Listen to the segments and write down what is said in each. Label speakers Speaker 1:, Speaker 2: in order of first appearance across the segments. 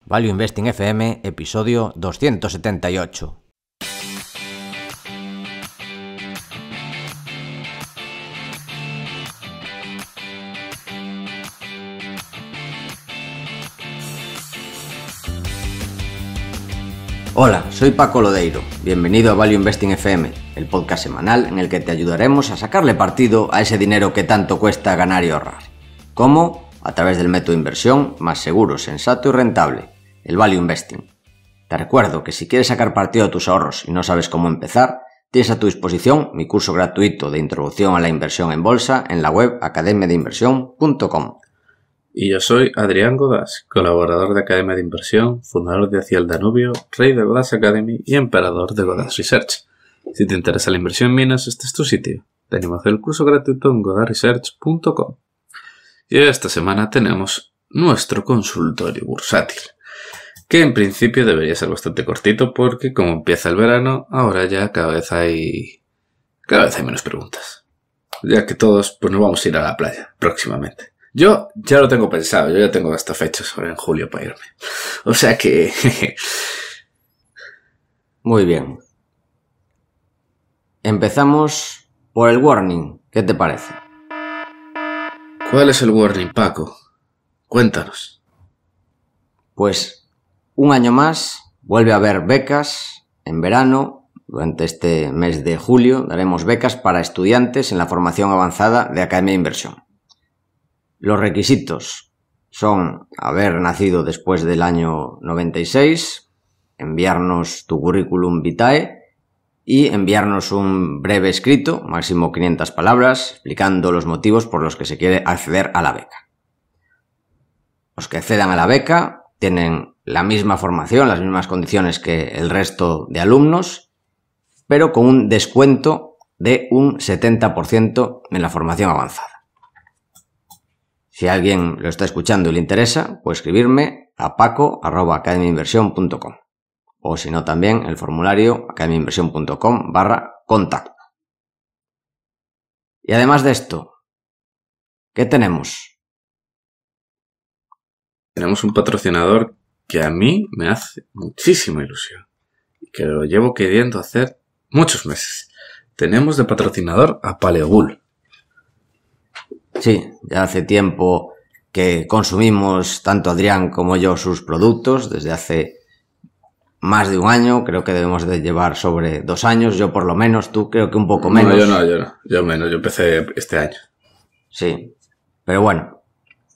Speaker 1: Value Investing FM, episodio 278. Hola, soy Paco Lodeiro. Bienvenido a Value Investing FM, el podcast semanal en el que te ayudaremos a sacarle partido a ese dinero que tanto cuesta ganar y ahorrar. ¿Cómo? A través del método de inversión más seguro, sensato y rentable, el Value Investing. Te recuerdo que si quieres sacar partido a tus ahorros y no sabes cómo empezar, tienes a tu disposición mi curso gratuito de introducción a la inversión en bolsa en la web academiadeinversión.com.
Speaker 2: Y yo soy Adrián Godás, colaborador de Academia de Inversión, fundador de Hacia el Danubio, rey de Godás Academy y emperador de Godás Research. Si te interesa la inversión en minas, este es tu sitio. Te animo a hacer el curso gratuito en godasresearch.com. Y esta semana tenemos nuestro consultorio bursátil, que en principio debería ser bastante cortito porque como empieza el verano, ahora ya cada vez hay menos preguntas. Ya que todos pues nos vamos a ir a la playa próximamente. Yo ya lo tengo pensado, yo ya tengo hasta fechas en julio para irme. O sea que...
Speaker 1: Muy bien. Empezamos por el warning. ¿Qué te parece?
Speaker 2: ¿Cuál es el warning, Paco? Cuéntanos.
Speaker 1: Pues un año más vuelve a haber becas en verano. Durante este mes de julio daremos becas para estudiantes en la formación avanzada de Academia de Inversión. Los requisitos son haber nacido después del año 96, enviarnos tu currículum vitae y enviarnos un breve escrito, máximo 500 palabras, explicando los motivos por los que se quiere acceder a la beca. Los que accedan a la beca tienen la misma formación, las mismas condiciones que el resto de alumnos, pero con un descuento de un 70% en la formación avanzada. Si alguien lo está escuchando y le interesa, puede escribirme a paco@academiainversión.com o si no también el formulario academiainversión.com/contacto. Y además de esto, ¿qué tenemos?
Speaker 2: Tenemos un patrocinador que a mí me hace muchísima ilusión y que lo llevo queriendo hacer muchos meses. Tenemos de patrocinador a Paleobull.
Speaker 1: Sí, ya hace tiempo que consumimos tanto Adrián como yo sus productos, desde hace más de un año, creo que debemos de llevar sobre 2 años, yo por lo menos, tú creo que un poco menos.
Speaker 2: Yo menos, yo empecé este año.
Speaker 1: Sí, pero bueno,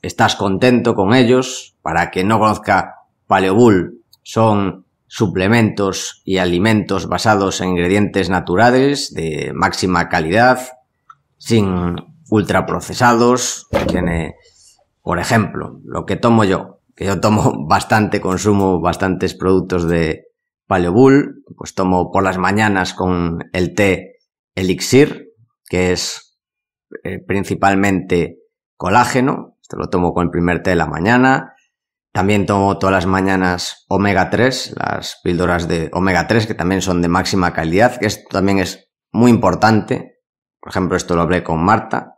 Speaker 1: estás contento con ellos. Para quien no conozca, Paleobull son suplementos y alimentos basados en ingredientes naturales de máxima calidad, sin ultraprocesados. Tiene, por ejemplo, lo que tomo yo, que yo tomo bastante, consumo bastantes productos de Paleobull, pues tomo por las mañanas con el té Elixir, que es principalmente colágeno. Esto lo tomo con el primer té de la mañana. También tomo todas las mañanas omega 3, las píldoras de omega 3, que también son de máxima calidad, que esto también es muy importante. Por ejemplo, esto lo hablé con Marta,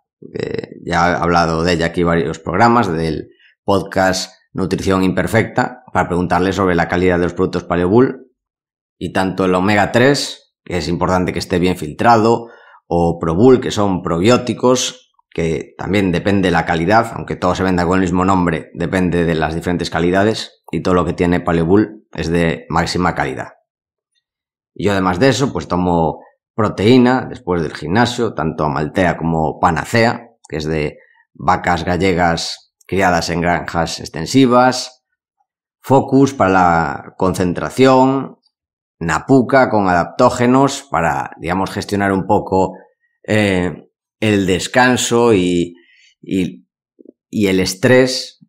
Speaker 1: ya he hablado de ella aquí en varios programas, del podcast Nutrición Imperfecta, para preguntarle sobre la calidad de los productos Paleobull. Y tanto el omega 3, que es importante que esté bien filtrado, o Probull, que son probióticos, que también depende de la calidad, aunque todo se venda con el mismo nombre, depende de las diferentes calidades, y todo lo que tiene Paleobull es de máxima calidad. Y yo además de eso, pues tomo proteína después del gimnasio, tanto Amaltea como Panacea, que es de vacas gallegas criadas en granjas extensivas, Focus para la concentración, Napuca con adaptógenos para, digamos, gestionar un poco el descanso y el estrés,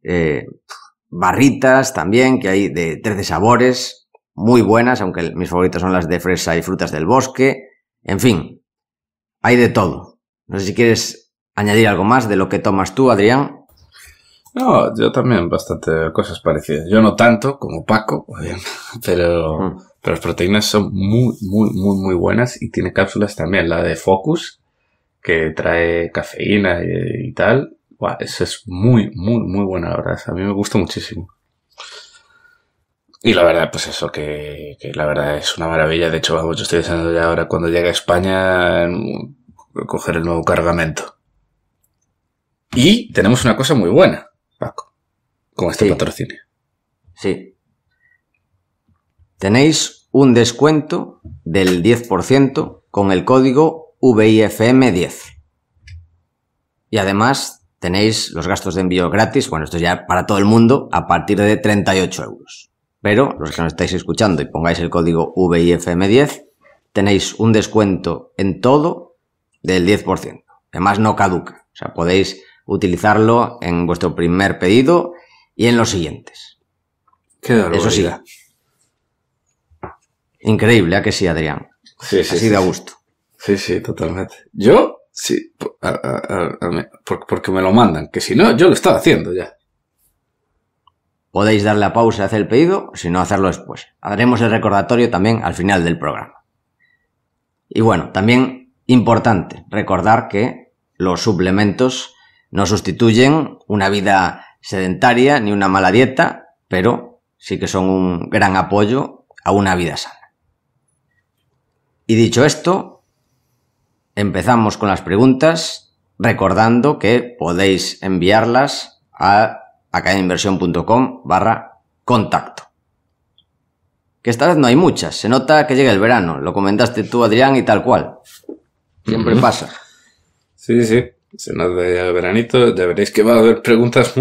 Speaker 1: barritas también, que hay de 13 sabores, muy buenas, aunque mis favoritas son las de fresa y frutas del bosque. En fin, hay de todo. No sé si quieres añadir algo más de lo que tomas tú, Adrián.
Speaker 2: No, yo también bastante cosas parecidas. Yo no tanto como Paco, pero las proteínas son muy buenas y tiene cápsulas también. La de Focus, que trae cafeína y tal. Wow, eso es muy buena, la verdad. A mí me gusta muchísimo. Y la verdad, pues eso, que la verdad es una maravilla. De hecho, vamos, yo estoy deseando ya ahora cuando llegue a España coger el nuevo cargamento. Y tenemos una cosa muy buena, Paco, con este patrocinio.
Speaker 1: Sí. Tenéis un descuento del 10% con el código VIFM10. Y además tenéis los gastos de envío gratis. Bueno, esto ya para todo el mundo a partir de 38 euros. Pero los que nos estáis escuchando y pongáis el código VIFM10, tenéis un descuento en todo del 10%. Además no caduca. O sea, podéis utilizarlo en vuestro primer pedido y en los siguientes.
Speaker 2: Qué barbaridad.
Speaker 1: Eso sí. Increíble, ¿a que sí, Adrián?
Speaker 2: Sí,
Speaker 1: Así de a gusto.
Speaker 2: Sí, totalmente. Yo, sí, porque me lo mandan, que si no, yo lo estaba haciendo ya.
Speaker 1: Podéis darle a pausa y hacer el pedido, si no, hacerlo después. Haremos el recordatorio también al final del programa. Y bueno, también importante recordar que los suplementos no sustituyen una vida sedentaria ni una mala dieta, pero sí que son un gran apoyo a una vida sana. Y dicho esto, empezamos con las preguntas, recordando que podéis enviarlas a academiainversión.com/contacto. Que esta vez no hay muchas, se nota que llega el verano, lo comentaste tú, Adrián, y tal cual. Siempre pasa.
Speaker 2: Sí, se nota ya el veranito, ya veréis que va a haber preguntas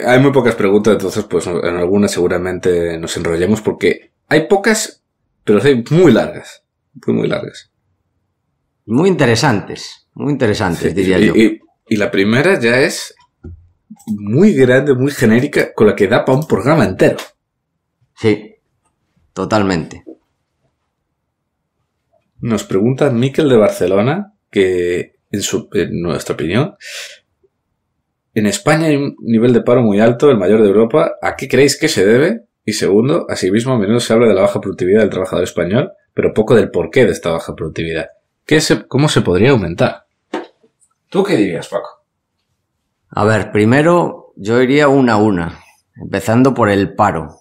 Speaker 2: hay muy pocas preguntas, entonces pues en algunas seguramente nos enrollemos porque hay pocas, pero hay muy largas, muy largas.
Speaker 1: Muy interesantes, sí, diría yo.
Speaker 2: Y la primera ya es muy grande, muy genérica, con la que da para un programa entero.
Speaker 1: Sí, totalmente.
Speaker 2: Nos pregunta Miquel de Barcelona que, en nuestra opinión, en España hay un nivel de paro muy alto, el mayor de Europa. ¿A qué creéis que se debe? Y segundo, asimismo, a menudo se habla de la baja productividad del trabajador español, pero poco del porqué de esta baja productividad. ¿Cómo se podría aumentar? ¿Tú qué dirías, Paco?
Speaker 1: A ver, primero yo iría una a una, empezando por el paro.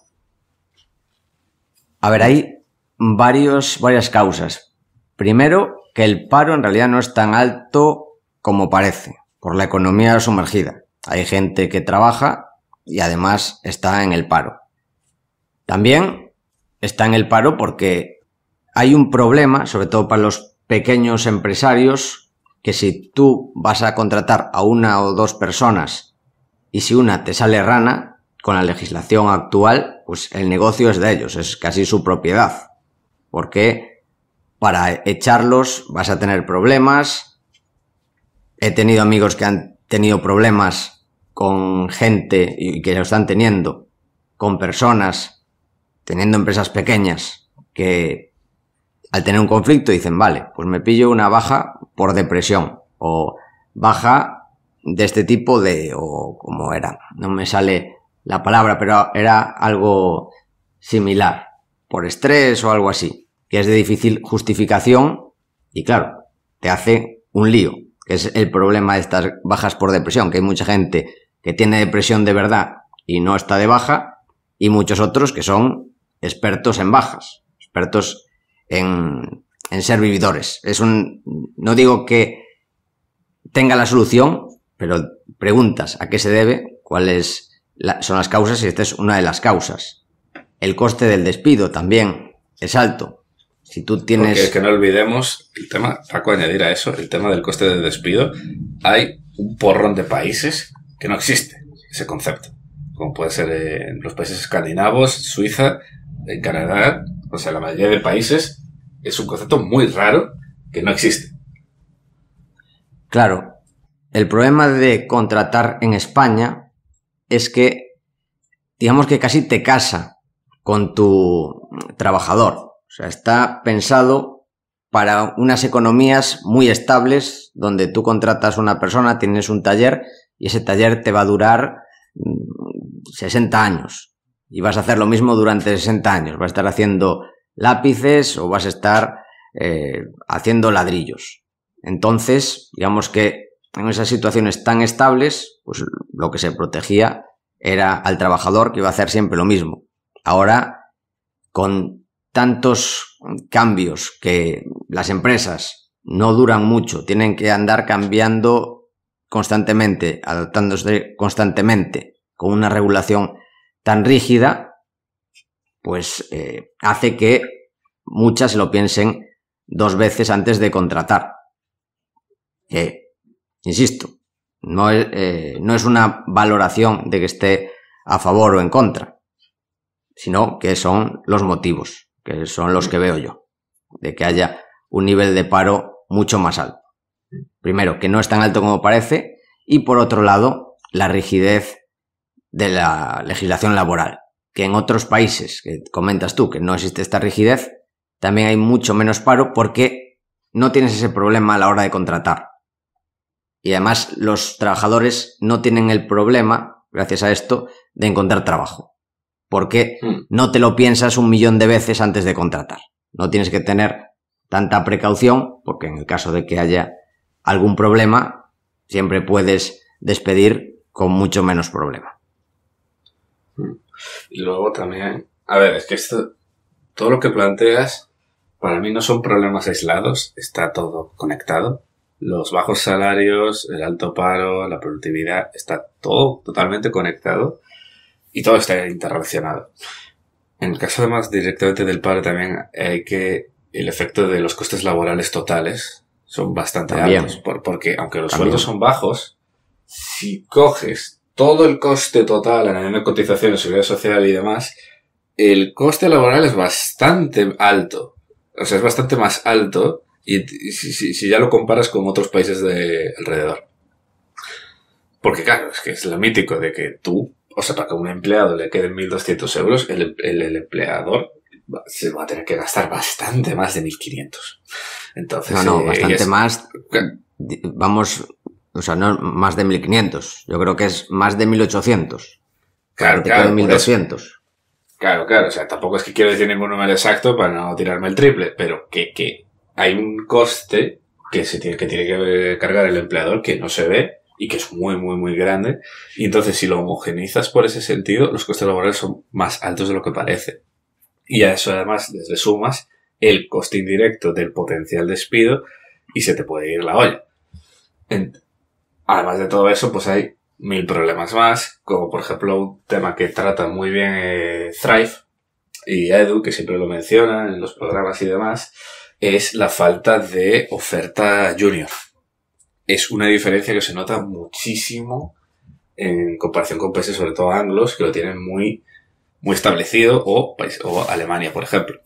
Speaker 1: A ver, hay varias causas. Primero, que el paro en realidad no es tan alto como parece, por la economía sumergida. Hay gente que trabaja y además está en el paro. También está en el paro porque hay un problema, sobre todo para los pequeños empresarios, que si tú vas a contratar a una o dos personas y si una te sale rana, con la legislación actual, pues el negocio es de ellos, es casi su propiedad. Porque para echarlos vas a tener problemas. He tenido amigos que han tenido problemas con gente y que lo están teniendo, con personas, teniendo empresas pequeñas, que al tener un conflicto dicen, vale, pues me pillo una baja por depresión o baja de este tipo o como era, no me sale la palabra, pero era algo similar, por estrés o algo así, que es de difícil justificación y claro, te hace un lío, que es el problema de estas bajas por depresión, que hay mucha gente que tiene depresión de verdad y no está de baja y muchos otros que son expertos en bajas, expertos en ser vividores. No digo que tenga la solución, pero preguntas a qué se debe, cuáles son las causas y esta es una de las causas. El coste del despido también es alto. Si tú tienes...
Speaker 2: Porque que no olvidemos el tema, Paco, añadir a eso, el tema del coste del despido. Hay un porrón de países que no existe ese concepto. Como puede ser en los países escandinavos, Suiza, en Canadá, o sea, la mayoría de países es un concepto muy raro que no existe.
Speaker 1: Claro, el problema de contratar en España es que, digamos que casi te casa con tu trabajador. O sea, está pensado para unas economías muy estables donde tú contratas a una persona, tienes un taller y ese taller te va a durar 60 años y vas a hacer lo mismo durante 60 años. Vas a estar haciendo lápices o vas a estar haciendo ladrillos. Entonces, digamos que en esas situaciones tan estables, pues lo que se protegía era al trabajador, que iba a hacer siempre lo mismo. ahora, con tantos cambios que las empresas no duran mucho, tienen que andar cambiando constantemente, adaptándose constantemente con una regulación tan rígida, pues hace que muchas se lo piensen 2 veces antes de contratar. Insisto, no es una valoración de que esté a favor o en contra, sino que son los motivos, que son los que veo yo, de que haya un nivel de paro mucho más alto. Primero, que no es tan alto como parece, y por otro lado, la rigidez de la legislación laboral, que en otros países, que comentas tú que no existe esta rigidez, también hay mucho menos paro porque no tienes ese problema a la hora de contratar. Y además los trabajadores no tienen el problema, gracias a esto, de encontrar trabajo. Porque no te lo piensas 1.000.000 de veces antes de contratar. No tienes que tener tanta precaución, porque en el caso de que haya algún problema, siempre puedes despedir con mucho menos problema.
Speaker 2: Y luego también, a ver, es que todo lo que planteas, para mí no son problemas aislados, está todo conectado. Los bajos salarios, el alto paro, la productividad, está todo totalmente conectado y todo está interrelacionado. En el caso además directamente del paro también hay que el efecto de los costes laborales totales son bastante altos, porque aunque los sueldos son bajos, si coges todo el coste total, añadiendo cotizaciones, seguridad social y demás, el coste laboral es bastante alto. O sea, es bastante más alto y si ya lo comparas con otros países de alrededor. Porque claro, es que es lo mítico de que tú, o sea, para que a un empleado le queden 1.200 euros, el empleador se va a tener que gastar bastante más de 1.500. Entonces,
Speaker 1: bastante más. Vamos, o sea, no más de 1.500. Yo creo que es más de 1.800.
Speaker 2: Claro,
Speaker 1: te queden 1.200.
Speaker 2: Claro, o sea, tampoco es que quiero decir ningún número exacto para no tirarme el triple, pero que hay un coste que tiene que cargar el empleador que no se ve y que es muy, muy, muy grande. Y entonces, si lo homogeneizas por ese sentido, los costes laborales son más altos de lo que parece. Y a eso, además, le sumas el coste indirecto del potencial despido y se te puede ir la olla. Además de todo eso, pues hay 1.000 problemas más, como por ejemplo un tema que trata muy bien Thrive y Edu, que siempre lo mencionan en los programas y demás, es la falta de oferta junior. Es una diferencia que se nota muchísimo en comparación con países, sobre todo anglos, que lo tienen muy, muy establecido, o Alemania, por ejemplo.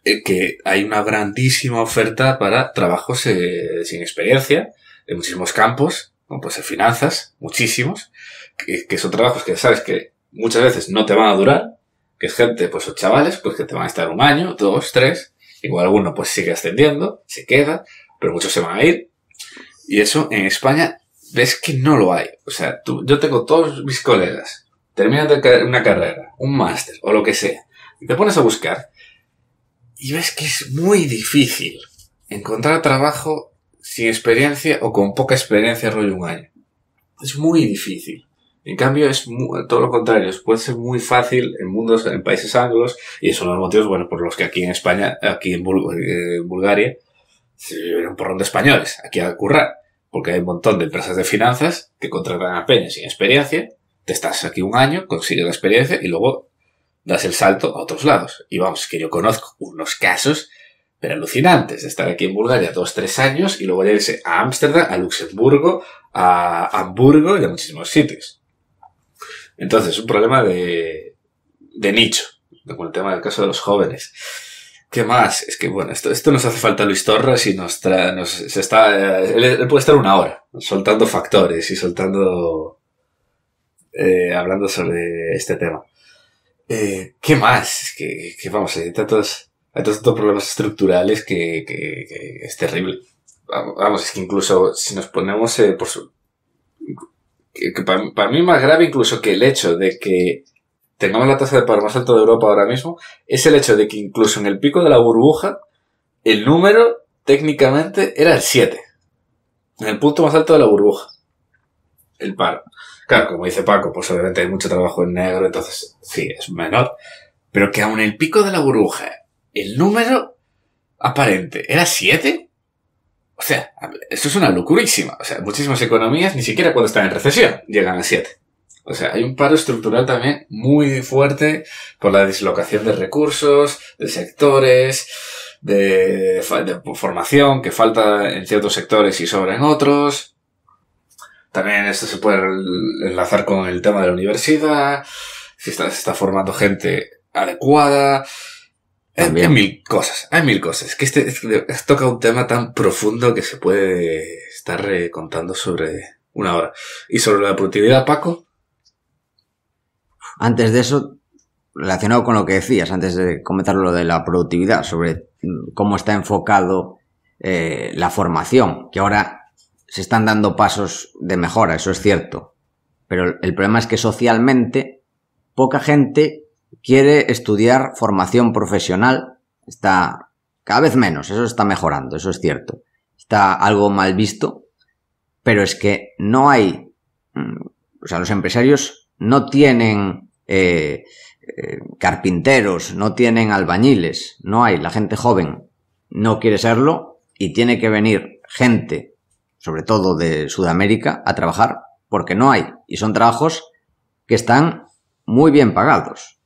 Speaker 2: Que hay una grandísima oferta para trabajos sin experiencia, en muchísimos campos, como puede ser finanzas, muchísimos, que son trabajos que sabes que muchas veces no te van a durar, que es gente, pues, o chavales, pues que te van a estar 1 año, 2, 3, igual alguno pues sigue ascendiendo, se queda, pero muchos se van a ir, y eso en España ves que no lo hay. O sea, yo tengo todos mis colegas, terminan una carrera, un máster, o lo que sea, y te pones a buscar, y ves que es muy difícil encontrar trabajo sin experiencia o con poca experiencia, rollo 1 año. Es muy difícil. En cambio, es todo lo contrario. Puede ser muy fácil en países anglos, y esos son los motivos, bueno, por los que aquí en España, aquí en Bulgaria, se viven un porrón de españoles aquí a currar. Porque hay un montón de empresas de finanzas que contratan a peña sin experiencia, te estás aquí 1 año, consigues la experiencia y luego das el salto a otros lados. Y vamos, que yo conozco unos casos pero alucinantes de estar aquí en Bulgaria 2, 3 años y luego ya irse a Ámsterdam, a Luxemburgo, a Hamburgo y a muchísimos sitios. Entonces, es un problema de nicho, con el tema del caso de los jóvenes. ¿Qué más? Es que, bueno, esto nos hace falta Luis Torres y él puede estar 1 hora soltando factores y hablando sobre este tema. ¿Qué más? Es que vamos, hay tantos problemas estructurales que es terrible. Vamos, es que incluso si nos ponemos que para mí es más grave incluso que el hecho de que tengamos la tasa de paro más alta de Europa ahora mismo, es el hecho de que incluso en el pico de la burbuja el número técnicamente era el 7. En el punto más alto de la burbuja. El paro. Claro, como dice Paco, pues obviamente hay mucho trabajo en negro, entonces sí, es menor. pero que aun el pico de la burbuja, el número aparente era 7. O sea, esto es una locurísima. O sea, muchísimas economías, ni siquiera cuando están en recesión, llegan a 7. O sea, hay un paro estructural también muy fuerte por la dislocación de recursos, de sectores, de formación que falta en ciertos sectores y sobra en otros. También esto se puede enlazar con el tema de la universidad, si se está formando gente adecuada. Hay mil cosas. Que toca un tema tan profundo que se puede estar contando sobre una hora. Y sobre la productividad, Paco.
Speaker 1: Antes de eso, relacionado con lo que decías, antes de comentar lo de la productividad, sobre cómo está enfocado la formación, que ahora se están dando pasos de mejora, eso es cierto. Pero el problema es que socialmente poca gente quiere estudiar formación profesional. Está cada vez menos, eso está mejorando, eso es cierto. Está algo mal visto, pero es que no hay... O sea, los empresarios no tienen carpinteros, no tienen albañiles, no hay. La gente joven no quiere serlo y tiene que venir gente, sobre todo de Sudamérica, a trabajar porque no hay. Y son trabajos que están muy bien pagados.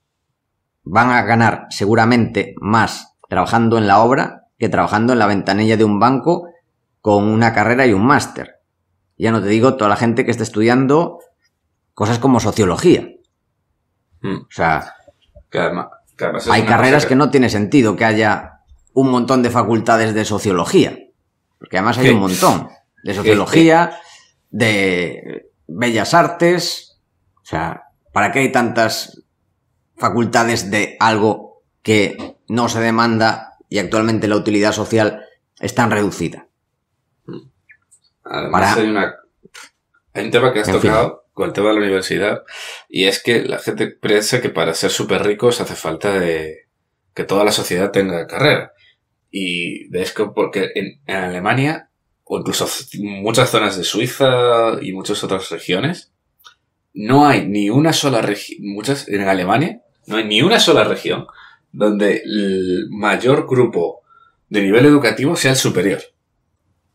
Speaker 1: Van a ganar seguramente más trabajando en la obra que trabajando en la ventanilla de un banco con una carrera y un máster. Ya no te digo toda la gente que está estudiando cosas como sociología. O sea,
Speaker 2: que además
Speaker 1: hay carreras que no tiene sentido que haya un montón de facultades de sociología. Porque además hay un montón de sociología, de bellas artes. O sea, ¿para qué hay tantas facultades de algo que no se demanda y actualmente la utilidad social es tan reducida?
Speaker 2: Además hay un tema que has tocado con el tema de la universidad, y es que la gente piensa que para ser súper ricos hace falta que toda la sociedad tenga carrera. Y ves que porque en Alemania, o incluso muchas zonas de Suiza y muchas otras regiones, no hay ni una sola región, en Alemania, no hay ni una sola región donde el mayor grupo de nivel educativo sea el superior.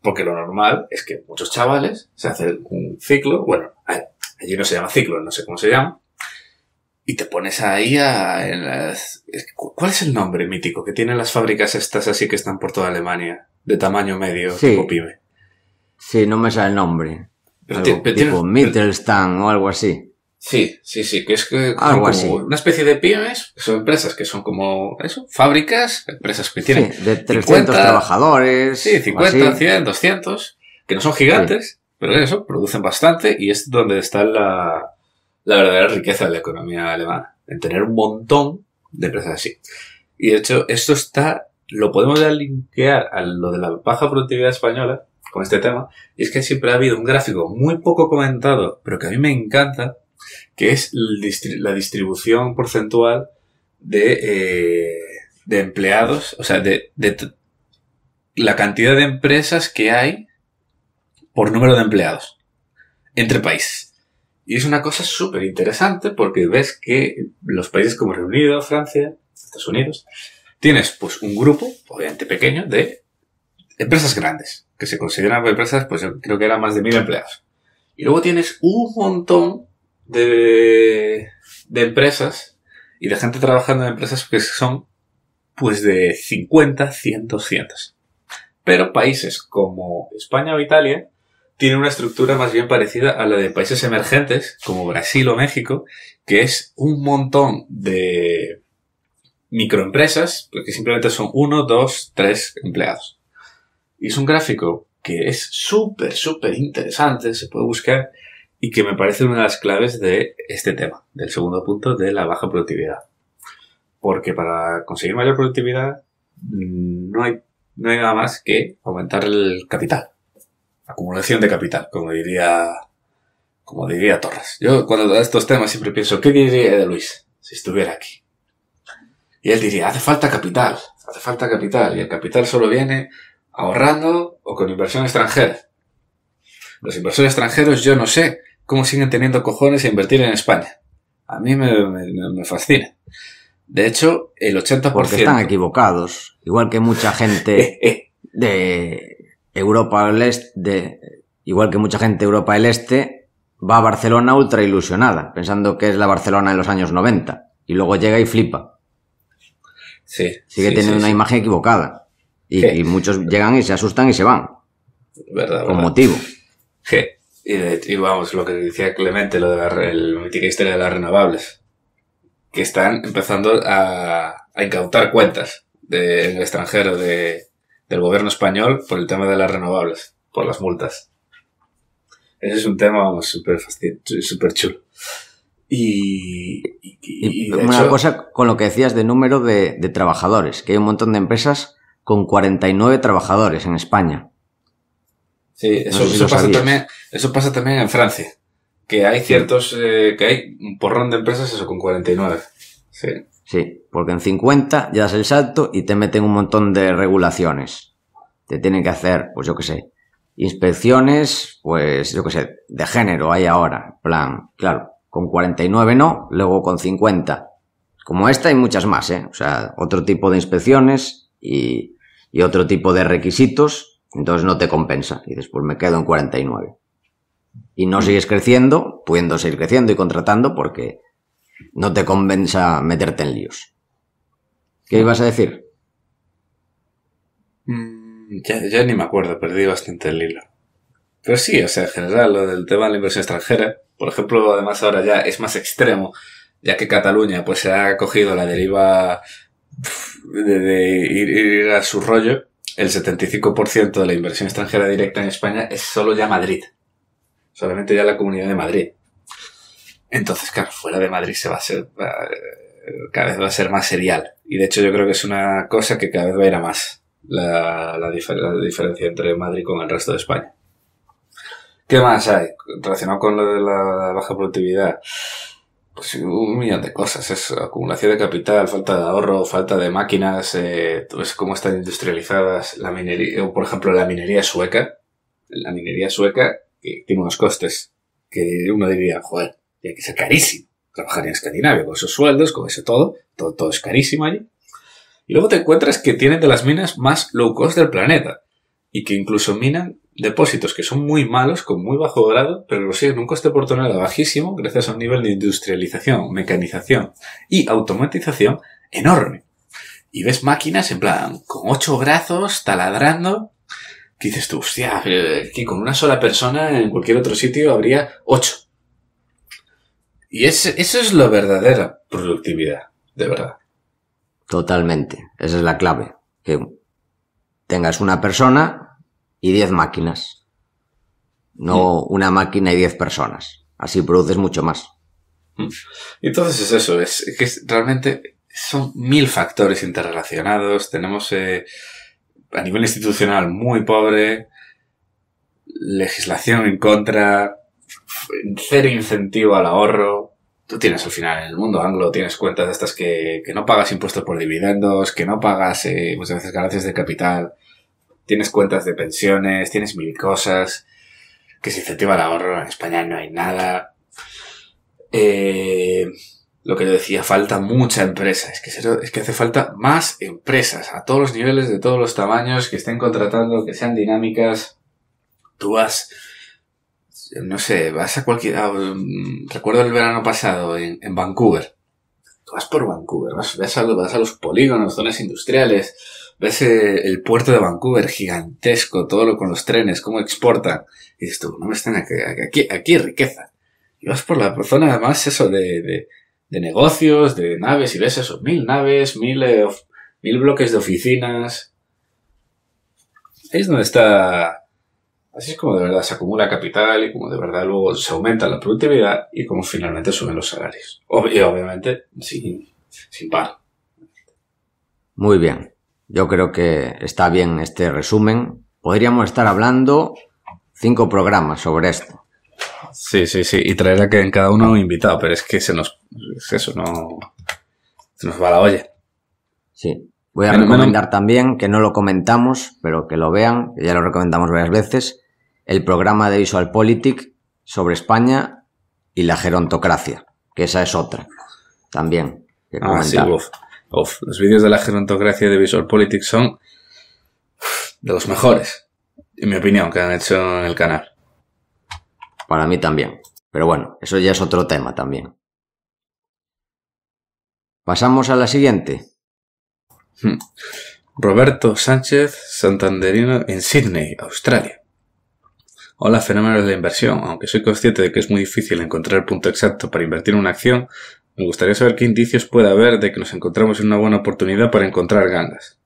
Speaker 2: Porque lo normal es que muchos chavales se hacen un ciclo, bueno, allí no se llama ciclo, no sé cómo se llama, y te pones ahí ¿cuál es el nombre mítico que tienen las fábricas estas así que están por toda Alemania, de tamaño medio, tipo pyme?
Speaker 1: Sí, no me sale el nombre.
Speaker 2: Pero
Speaker 1: tipo Mittelstand o algo así.
Speaker 2: Sí, que es que algo así. Una especie de pymes, que son empresas que son como eso, fábricas, empresas que tienen
Speaker 1: de 300 trabajadores.
Speaker 2: Sí, 50, 100, 200, que no son gigantes, pero eso, producen bastante, y es donde está la verdadera riqueza de la economía alemana, en tener un montón de empresas así. Y de hecho, esto lo podemos linkear a lo de la baja productividad española con este tema, y es que siempre ha habido un gráfico muy poco comentado, pero que a mí me encanta, que es la distribución porcentual de empleados, o sea, de la cantidad de empresas que hay por número de empleados entre países. Y es una cosa súper interesante porque ves que los países como Reino Unido, Francia, Estados Unidos, tienes pues un grupo, obviamente pequeño, de empresas grandes, que se consideran empresas, pues creo que eran más de 1000 empleados. Y luego tienes un montón de empresas y de gente trabajando en empresas que son pues de 50, 100, 200. Pero países como España o Italia tienen una estructura más bien parecida a la de países emergentes como Brasil o México, que es un montón de microempresas que simplemente son 1, 2, 3 empleados. Y es un gráfico que es súper interesante, se puede buscar, y que me parece una de las claves de este tema, del segundo punto de la baja productividad. Porque para conseguir mayor productividad no hay nada más que aumentar el capital. Acumulación de capital, como diría Torres. Yo cuando doy estos temas siempre pienso, ¿qué diría de Luis si estuviera aquí? Y él diría, hace falta capital, y el capital solo viene ahorrando o con inversión extranjera. Los inversores extranjeros yo no sé cómo siguen teniendo cojones a invertir en España. A mí me fascina. De hecho, el 80%...
Speaker 1: Porque están equivocados. Igual que mucha gente de Europa del Este, igual que mucha gente de Europa del Este, va a Barcelona ultra ilusionada, pensando que es la Barcelona de los años 90. Y luego llega y flipa.
Speaker 2: Sí.
Speaker 1: Sigue teniendo una imagen equivocada. Y muchos llegan y se asustan y se van.
Speaker 2: Verdad.
Speaker 1: Con motivo.
Speaker 2: Y vamos, lo que decía Clemente, lo de la mítica historia de las renovables. Que están empezando a incautar cuentas en el extranjero del gobierno español por el tema de las renovables, por las multas. Ese es un tema súper chulo. Y
Speaker 1: una
Speaker 2: hecho,
Speaker 1: cosa con lo que decías de número de trabajadores, que hay un montón de empresas con 49 trabajadores en España.
Speaker 2: Sí, eso pasa también en Francia. Que hay que hay un porrón de empresas eso con 49.
Speaker 1: Sí, porque en 50 ya das el salto y te meten un montón de regulaciones. Te tienen que hacer, pues yo qué sé, inspecciones, pues yo qué sé, de género hay ahora. En plan, claro, con 49 no, luego con 50. Como esta hay muchas más, ¿eh? O sea, otro tipo de inspecciones y otro tipo de requisitos, entonces no te compensa. Y después me quedo en 49. Y no sigues creciendo, pudiendo seguir creciendo y contratando porque no te compensa meterte en líos. ¿Qué ibas a decir?
Speaker 2: Ya ni me acuerdo, perdí bastante el hilo. Pero sí, o sea, en general, lo del tema de la inversión extranjera, por ejemplo, además ahora ya es más extremo, ya que Cataluña pues se ha cogido la deriva de ir a su rollo. El 75% de la inversión extranjera directa en España es solo ya Madrid. Solamente ya la Comunidad de Madrid. Entonces, claro, fuera de Madrid cada vez va a ser más serial. Y de hecho yo creo que es una cosa que cada vez va a ir a más. La diferencia entre Madrid con el resto de España. ¿Qué más hay relacionado con lo de la baja productividad? Pues un millón de cosas. Es acumulación de capital, falta de ahorro, falta de máquinas. Tú ves cómo están industrializadas la minería, o por ejemplo la minería sueca. La minería sueca que tiene unos costes que uno diría, joder, tiene que ser carísimo trabajar en Escandinavia con esos sueldos, con ese todo es carísimo allí. Y luego te encuentras que tienen de las minas más low cost del planeta y que incluso minan depósitos que son muy malos, con muy bajo grado, pero lo siguen un coste por tonelada bajísimo gracias a un nivel de industrialización, mecanización y automatización enorme. Y ves máquinas en plan, con 8 brazos, taladrando, que dices tú, hostia, que con una sola persona en cualquier otro sitio habría 8. Y eso es la verdadera productividad, de verdad.
Speaker 1: Totalmente, esa es la clave. Que tengas una persona y 10 máquinas. No una máquina y 10 personas. Así produces mucho más.
Speaker 2: Entonces es eso, es que realmente son 1000 factores interrelacionados. Tenemos a nivel institucional muy pobre, legislación en contra, cero incentivo al ahorro. Tú tienes al final en el mundo anglo, tienes cuentas de estas que no pagas impuestos por dividendos, que no pagas muchas veces ganancias de capital, tienes cuentas de pensiones, tienes 1000 cosas, que se incentiva el ahorro. En España no hay nada. Lo que yo decía, falta mucha empresa. Es que hace falta más empresas a todos los niveles, de todos los tamaños, que estén contratando, que sean dinámicas. Tú vas, no sé, vas a recuerdo el verano pasado en Vancouver. Tú vas por Vancouver, vas a los polígonos, zonas industriales, ves el puerto de Vancouver gigantesco, con los trenes, cómo exportan. Y dices tú, no me están aquí hay riqueza. Y vas por la zona además eso de negocios, de naves, y ves eso, 1000 naves, 1000 bloques de oficinas. Ahí es donde está. Así es como de verdad se acumula capital y como de verdad luego se aumenta la productividad y como finalmente suben los salarios. Y obviamente sin par.
Speaker 1: Muy bien. Yo creo que está bien este resumen. Podríamos estar hablando 5 programas sobre esto.
Speaker 2: Sí. Y traer en cada uno un invitado, pero es que se nos va la olla.
Speaker 1: Sí. Voy a recomendar también, que no lo comentamos, pero que lo vean, que ya lo recomendamos varias veces, el programa de VisualPolitik sobre España y la gerontocracia, que esa es otra también. que comentar.
Speaker 2: Sí, los vídeos de la gerontocracia de Visual Politics son de los mejores, en mi opinión, que han hecho en el canal.
Speaker 1: Para mí también. Pero bueno, eso ya es otro tema también. Pasamos a la siguiente.
Speaker 2: Roberto Sánchez, santanderino en Sydney, Australia. Hola, fenómenos de la inversión. Aunque soy consciente de que es muy difícil encontrar el punto exacto para invertir en una acción, me gustaría saber qué indicios puede haber de que nos encontramos en una buena oportunidad para encontrar gangas.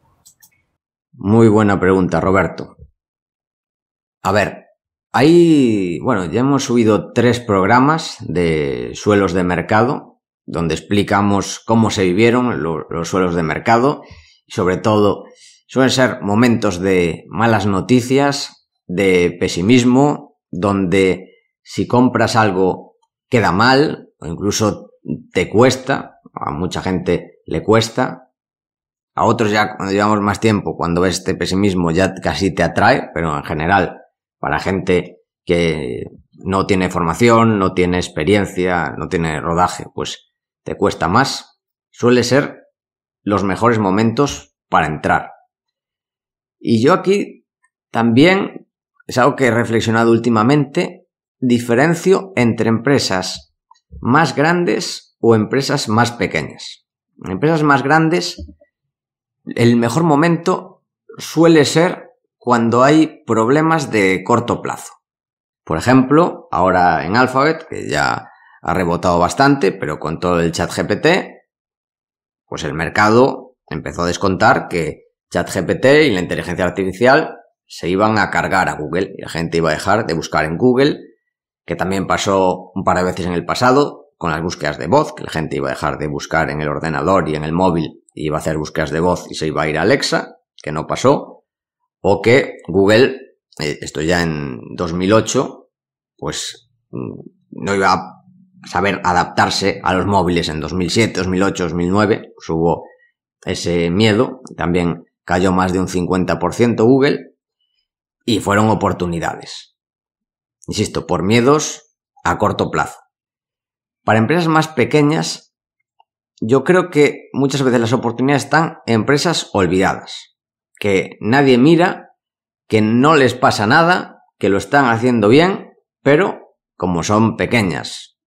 Speaker 1: Muy buena pregunta, Roberto. A ver, ya hemos subido 3 programas de suelos de mercado, donde explicamos cómo se vivieron los suelos de mercado, y sobre todo suelen ser momentos de malas noticias, de pesimismo, donde si compras algo queda mal, o incluso te cuesta, a mucha gente le cuesta, a otros ya cuando llevamos más tiempo, cuando ves este pesimismo ya casi te atrae, pero en general para gente que no tiene formación, no tiene experiencia, no tiene rodaje, pues te cuesta más, suele ser los mejores momentos para entrar. Y yo aquí también, es algo que he reflexionado últimamente, diferencio entre empresas más grandes o empresas más pequeñas. En empresas más grandes, el mejor momento suele ser cuando hay problemas de corto plazo. Por ejemplo, ahora en Alphabet, que ya ha rebotado bastante, pero con todo el ChatGPT, pues el mercado empezó a descontar que ChatGPT y la inteligencia artificial se iban a cargar a Google y la gente iba a dejar de buscar en Google, que también pasó un par de veces en el pasado con las búsquedas de voz, que la gente iba a dejar de buscar en el ordenador y en el móvil y iba a hacer búsquedas de voz y se iba a ir a Alexa, que no pasó, o que Google, esto ya en 2008, pues no iba a saber adaptarse a los móviles en 2007, 2008, 2009, pues hubo ese miedo, también cayó más de un 50% Google y fueron oportunidades. Insisto, por miedos a corto plazo. Para empresas más pequeñas, yo creo que muchas veces las oportunidades están en empresas olvidadas, que nadie mira, que no les pasa nada, que lo están haciendo bien, pero como son pequeñas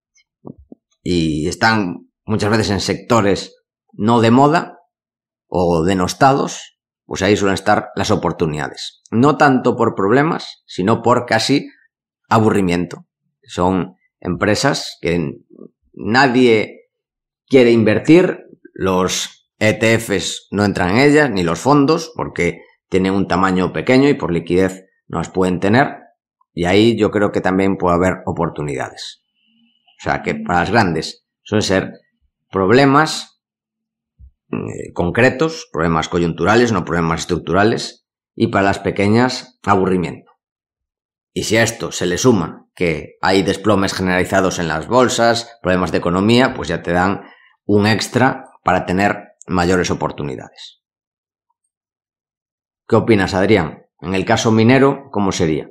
Speaker 1: y están muchas veces en sectores no de moda o denostados, pues ahí suelen estar las oportunidades. No tanto por problemas, sino por casi aburrimiento. Son empresas que nadie quiere invertir, los ETFs no entran en ellas, ni los fondos, porque tienen un tamaño pequeño y por liquidez no las pueden tener, y ahí yo creo que también puede haber oportunidades. O sea que para las grandes suelen ser problemas concretos, problemas coyunturales, no problemas estructurales, y para las pequeñas, aburrimiento. Y si a esto se le suma que hay desplomes generalizados en las bolsas, problemas de economía, pues ya te dan un extra para tener mayores oportunidades. ¿Qué opinas, Adrián? En el caso minero, ¿cómo sería?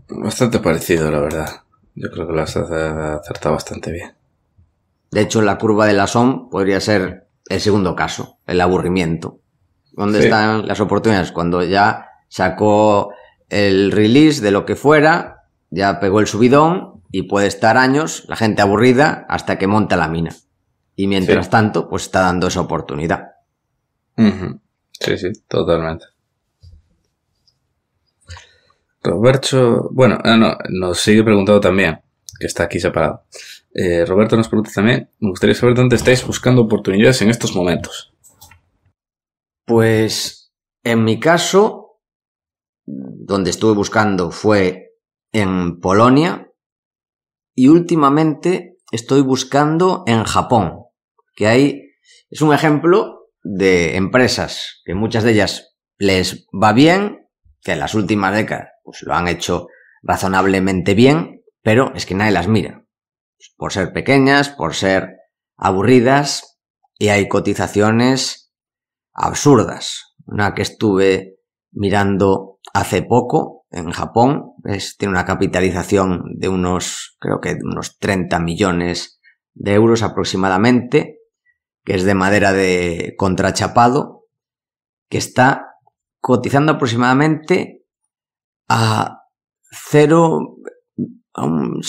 Speaker 2: Bastante parecido, la verdad. Yo creo que lo has acertado bastante bien.
Speaker 1: De hecho, la curva de la SOM podría ser el segundo caso, el aburrimiento. ¿Dónde están las oportunidades? Cuando ya sacó el release de lo que fuera, ya pegó el subidón y puede estar años la gente aburrida hasta que monta la mina. Y mientras tanto, pues está dando esa oportunidad.
Speaker 2: Sí, totalmente. Roberto, nos sigue preguntando también, que está aquí separado. Roberto nos pregunta también, me gustaría saber dónde estáis buscando oportunidades en estos momentos.
Speaker 1: Pues, en mi caso, donde estuve buscando fue en Polonia y últimamente estoy buscando en Japón, que ahí es un ejemplo de empresas que muchas de ellas les va bien, que en las últimas décadas pues lo han hecho razonablemente bien, pero es que nadie las mira. Por ser pequeñas, por ser aburridas, y hay cotizaciones absurdas. Una que estuve mirando hace poco en Japón, tiene una capitalización de unos 30 millones de euros aproximadamente, que es de madera de contrachapado, que está cotizando aproximadamente a a un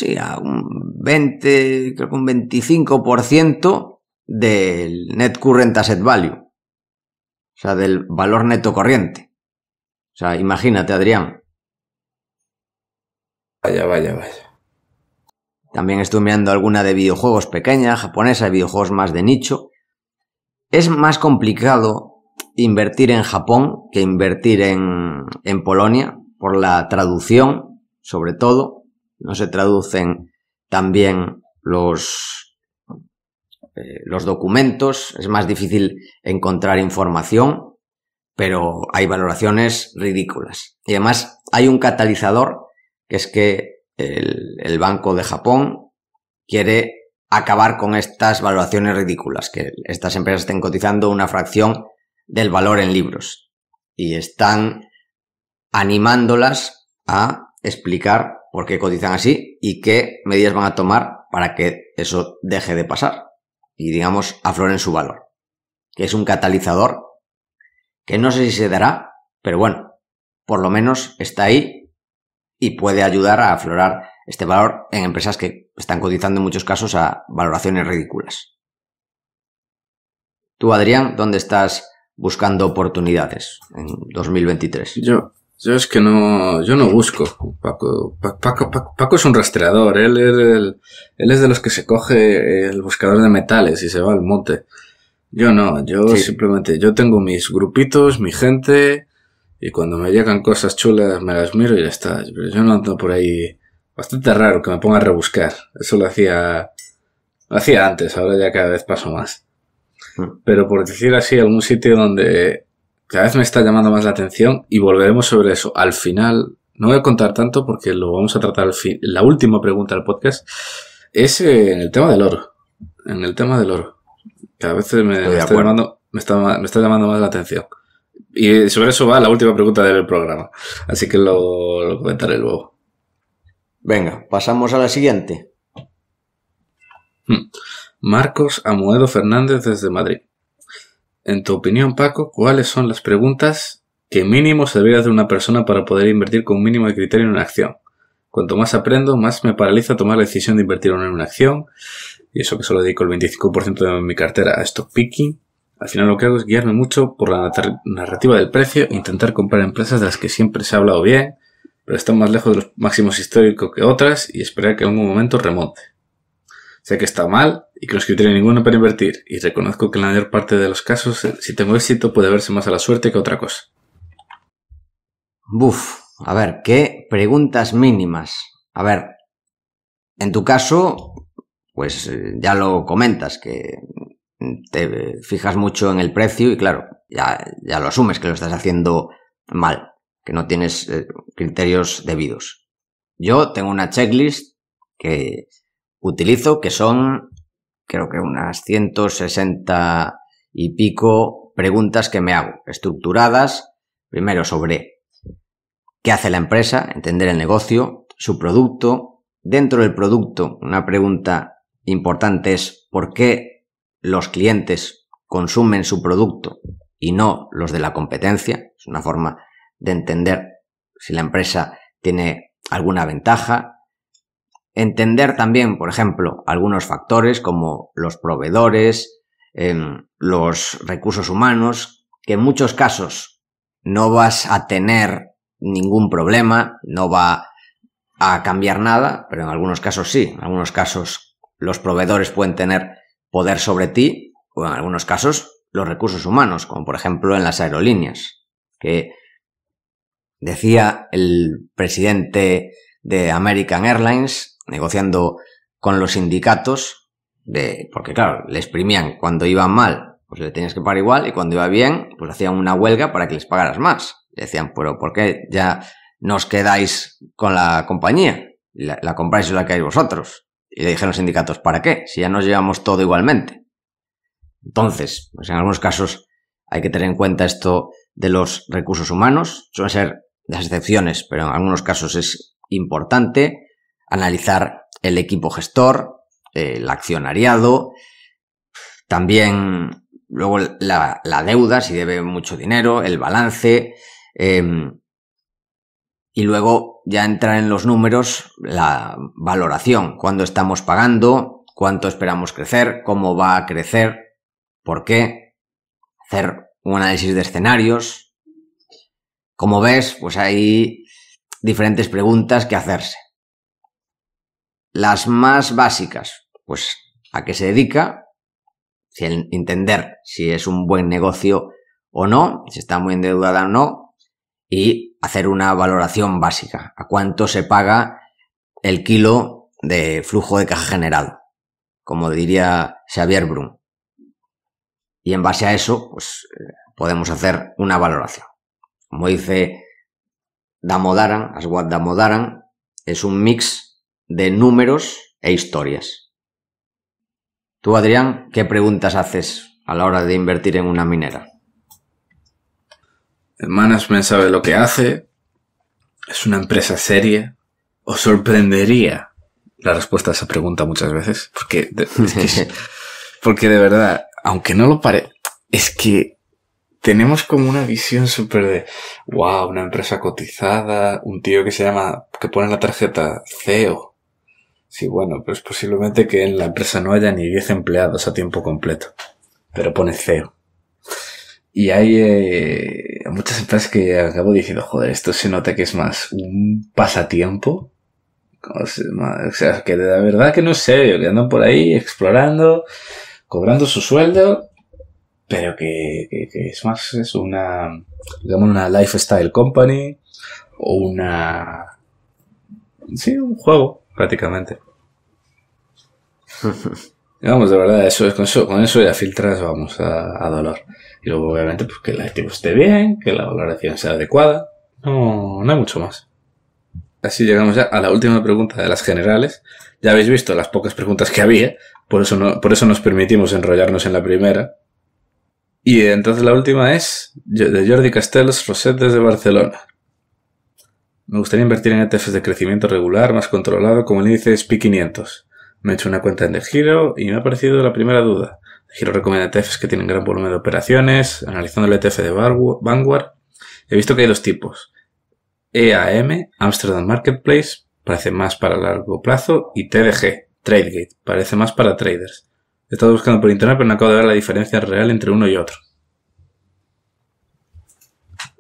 Speaker 1: 20, creo que un 25% del Net Current Asset Value, o sea, del valor neto corriente. O sea, imagínate, Adrián.
Speaker 2: Vaya.
Speaker 1: También estuve mirando alguna de videojuegos pequeña, japonesa, de videojuegos más de nicho. Es más complicado invertir en Japón que invertir en Polonia, por la traducción, sobre todo. No se traducen tan bien los documentos, es más difícil encontrar información, pero hay valoraciones ridículas. Y además hay un catalizador, que es que el Banco de Japón quiere acabar con estas valoraciones ridículas, que estas empresas estén cotizando una fracción del valor en libros, y están animándolas a explicar por qué cotizan así y qué medidas van a tomar para que eso deje de pasar y, digamos, afloren su valor, que es un catalizador que no sé si se dará, pero bueno, por lo menos está ahí y puede ayudar a aflorar este valor en empresas que están cotizando en muchos casos a valoraciones ridículas. Tú, Adrián, ¿dónde estás buscando oportunidades en 2023?
Speaker 2: Yo es que yo no busco. Paco es un rastreador. Él es de los que se coge el buscador de metales y se va al monte. Yo no, simplemente, yo tengo mis grupitos, mi gente, y cuando me llegan cosas chulas me las miro y ya está. Pero yo no ando por ahí. Bastante raro que me ponga a rebuscar. Eso lo hacía antes, ahora ya cada vez paso más. Pero por decir así, algún sitio donde cada vez me está llamando más la atención, y volveremos sobre eso al final. No voy a contar tanto porque lo vamos a tratar al fin. La última pregunta del podcast es en el tema del oro. En el tema del oro. Cada vez me está llamando más la atención. Y sobre eso va la última pregunta del programa. Así que lo comentaré luego.
Speaker 1: Venga, pasamos a la siguiente.
Speaker 2: Marcos Amoedo Fernández desde Madrid. En tu opinión, Paco, ¿cuáles son las preguntas que mínimo se debería hacer una persona para poder invertir con un mínimo de criterio en una acción? Cuanto más aprendo, más me paraliza tomar la decisión de invertir en una acción, y eso que solo dedico el 25% de mi cartera a stock picking. Al final lo que hago es guiarme mucho por la narrativa del precio e intentar comprar empresas de las que siempre se ha hablado bien, pero están más lejos de los máximos históricos que otras, y esperar que en algún momento remonte. Sé que está mal y que no es criterio ninguno para invertir, y reconozco que en la mayor parte de los casos, si tengo éxito, puede verse más a la suerte que a otra cosa.
Speaker 1: A ver, ¿qué preguntas mínimas? A ver, en tu caso, pues ya lo comentas, que te fijas mucho en el precio y claro, ya lo asumes que lo estás haciendo mal, que no tienes criterios debidos. Yo tengo una checklist que utilizo, que son, creo que unas 160 y pico preguntas que me hago, estructuradas, primero sobre qué hace la empresa, entender el negocio, su producto. Dentro del producto, una pregunta importante es ¿por qué los clientes consumen su producto y no los de la competencia? Es una forma de entender si la empresa tiene alguna ventaja. Entender también, por ejemplo, algunos factores como los proveedores, los recursos humanos, que en muchos casos no vas a tener ningún problema, no va a cambiar nada, pero en algunos casos sí. En algunos casos los proveedores pueden tener poder sobre ti, o en algunos casos los recursos humanos, como por ejemplo en las aerolíneas, que decía el presidente de American Airlines, negociando con los sindicatos, porque claro, le exprimían cuando iban mal, pues le tenías que pagar igual, y cuando iba bien, pues hacían una huelga para que les pagaras más. Le decían, pero ¿por qué ya no os quedáis con la compañía? La compráis y la quedáis vosotros. Y le dijeron los sindicatos, ¿para qué? Si ya nos llevamos todo igualmente. Entonces, pues en algunos casos hay que tener en cuenta esto de los recursos humanos. Suelen ser las excepciones, pero en algunos casos es importante analizar el equipo gestor, el accionariado, También luego la deuda, si debe mucho dinero, el balance, y luego ya entrar en los números la valoración, cuándo estamos pagando, cuánto esperamos crecer, cómo va a crecer, por qué, hacer un análisis de escenarios. Como ves, pues hay diferentes preguntas que hacerse. Las más básicas, pues a qué se dedica, entender si es un buen negocio o no, si está muy endeudada o no, y hacer una valoración básica, a cuánto se paga el kilo de flujo de caja generado, como diría Xavier Brum. Y en base a eso, pues podemos hacer una valoración. Como dice Damodaran, Aswad Damodaran, es un mix de números e historias. Tú, Adrián, ¿qué preguntas haces a la hora de invertir en una minera?
Speaker 2: El management sabe lo que hace, es una empresa seria. ¿Os sorprendería la respuesta a esa pregunta muchas veces? Porque de verdad, aunque no lo parezca, es que tenemos como una visión súper de wow, una empresa cotizada, un tío que pone en la tarjeta CEO. Sí, bueno, pues posiblemente que en la empresa no haya ni 10 empleados a tiempo completo, pero pone CEO. Y hay muchas empresas que acabo diciendo, joder, esto se nota que es más un pasatiempo. O sea, que de verdad que no es serio, que andan por ahí explorando, cobrando su sueldo, pero que es más, es una lifestyle company o un juego, prácticamente. Vamos, de verdad, con eso ya filtras, vamos, a dolor. Y luego, obviamente, pues que el activo esté bien, que la valoración sea adecuada. No hay mucho más. Así llegamos ya a la última pregunta de las generales. Ya habéis visto las pocas preguntas que había, por eso nos permitimos enrollarnos en la primera. Y entonces la última es de Jordi Castells Roset desde Barcelona. Me gustaría invertir en ETFs de crecimiento regular, más controlado, como el índice SP500. Me he hecho una cuenta en DeGiro y me ha parecido la primera duda. DeGiro recomienda ETFs que tienen gran volumen de operaciones. Analizando el ETF de Vanguard, he visto que hay dos tipos. EAM, Amsterdam Marketplace, parece más para largo plazo, y TDG, Tradegate, parece más para traders. He estado buscando por internet, pero no acabo de ver la diferencia real entre uno y otro.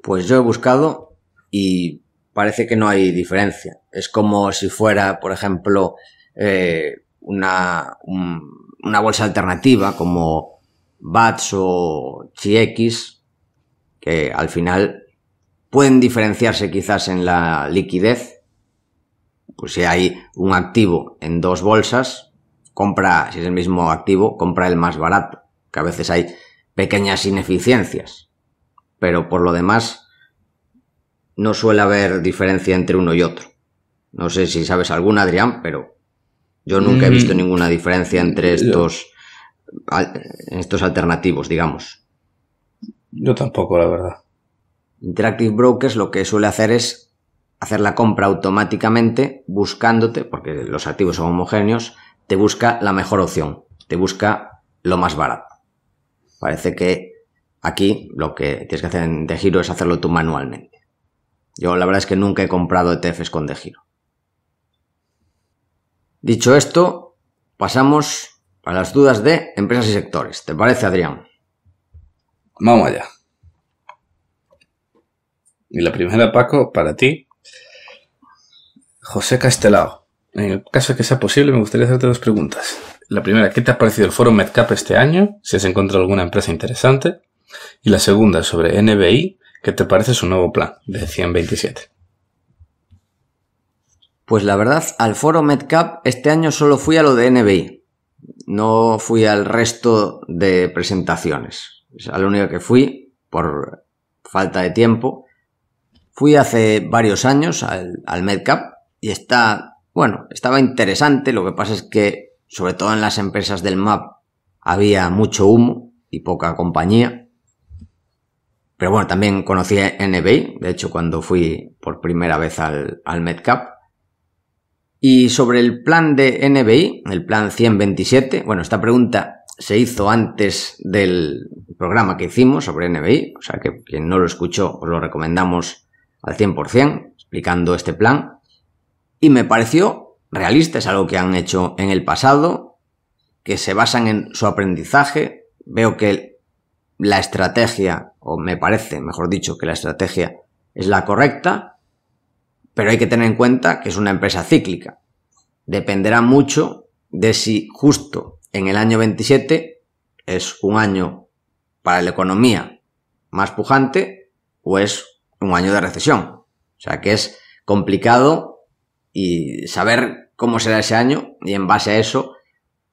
Speaker 1: Pues yo he buscado y parece que no hay diferencia. Es como si fuera, por ejemplo, una bolsa alternativa como BATS o CHIX, que al final pueden diferenciarse quizás en la liquidez. Pues si hay un activo en dos bolsas, si es el mismo activo, compra el más barato, que a veces hay pequeñas ineficiencias, pero por lo demás no suele haber diferencia entre uno y otro. No sé si sabes alguna, Adrián, pero yo nunca he visto ninguna diferencia entre estos alternativos, digamos.
Speaker 2: Yo tampoco, la verdad.
Speaker 1: Interactive Brokers lo que suele hacer es hacer la compra automáticamente buscándote, porque los activos son homogéneos, te busca la mejor opción, te busca lo más barato. Parece que aquí lo que tienes que hacer en DeGiro es hacerlo tú manualmente. Yo la verdad es que nunca he comprado ETFs con DeGiro. Dicho esto, pasamos a las dudas de empresas y sectores. ¿Te parece, Adrián?
Speaker 2: Vamos allá. Y la primera, Paco, para ti. José Castelao. En el caso de que sea posible, me gustaría hacerte dos preguntas. La primera, ¿qué te ha parecido el foro MedCap este año? Si has encontrado alguna empresa interesante. Y la segunda, sobre NBI, ¿qué te parece su nuevo plan de 127?
Speaker 1: Pues la verdad, al foro MedCap este año solo fui a lo de NBI. No fui al resto de presentaciones. Es a lo único que fui por falta de tiempo. Fui hace varios años al MedCap y estaba interesante. Lo que pasa es que, sobre todo en las empresas del MAP, había mucho humo y poca compañía. Pero bueno, también conocí a NBI, de hecho, cuando fui por primera vez al MedCap. Y sobre el plan de NBI, el plan 127, esta pregunta se hizo antes del programa que hicimos sobre NBI, o sea que quien no lo escuchó os lo recomendamos al 100%, explicando este plan, y me pareció realista, es algo que han hecho en el pasado, que se basan en su aprendizaje. Veo que la estrategia, o me parece, mejor dicho, que la estrategia es la correcta, pero hay que tener en cuenta que es una empresa cíclica. Dependerá mucho de si justo en el año 27 es un año para la economía más pujante o es un año de recesión. O sea que es complicado y saber cómo será ese año y en base a eso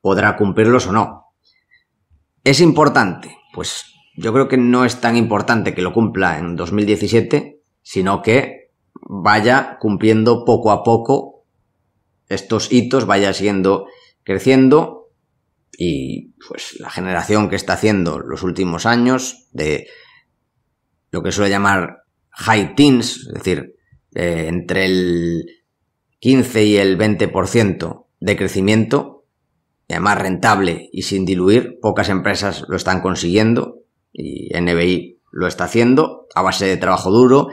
Speaker 1: podrá cumplirlos o no. ¿Es importante? Pues yo creo que no es tan importante que lo cumpla en 2017, sino que vaya cumpliendo poco a poco estos hitos, vaya siguiendo creciendo y pues la generación que está haciendo los últimos años de lo que suele llamar high teens, es decir, entre el 15 y el 20% de crecimiento, y además rentable y sin diluir, pocas empresas lo están consiguiendo y NBI lo está haciendo a base de trabajo duro,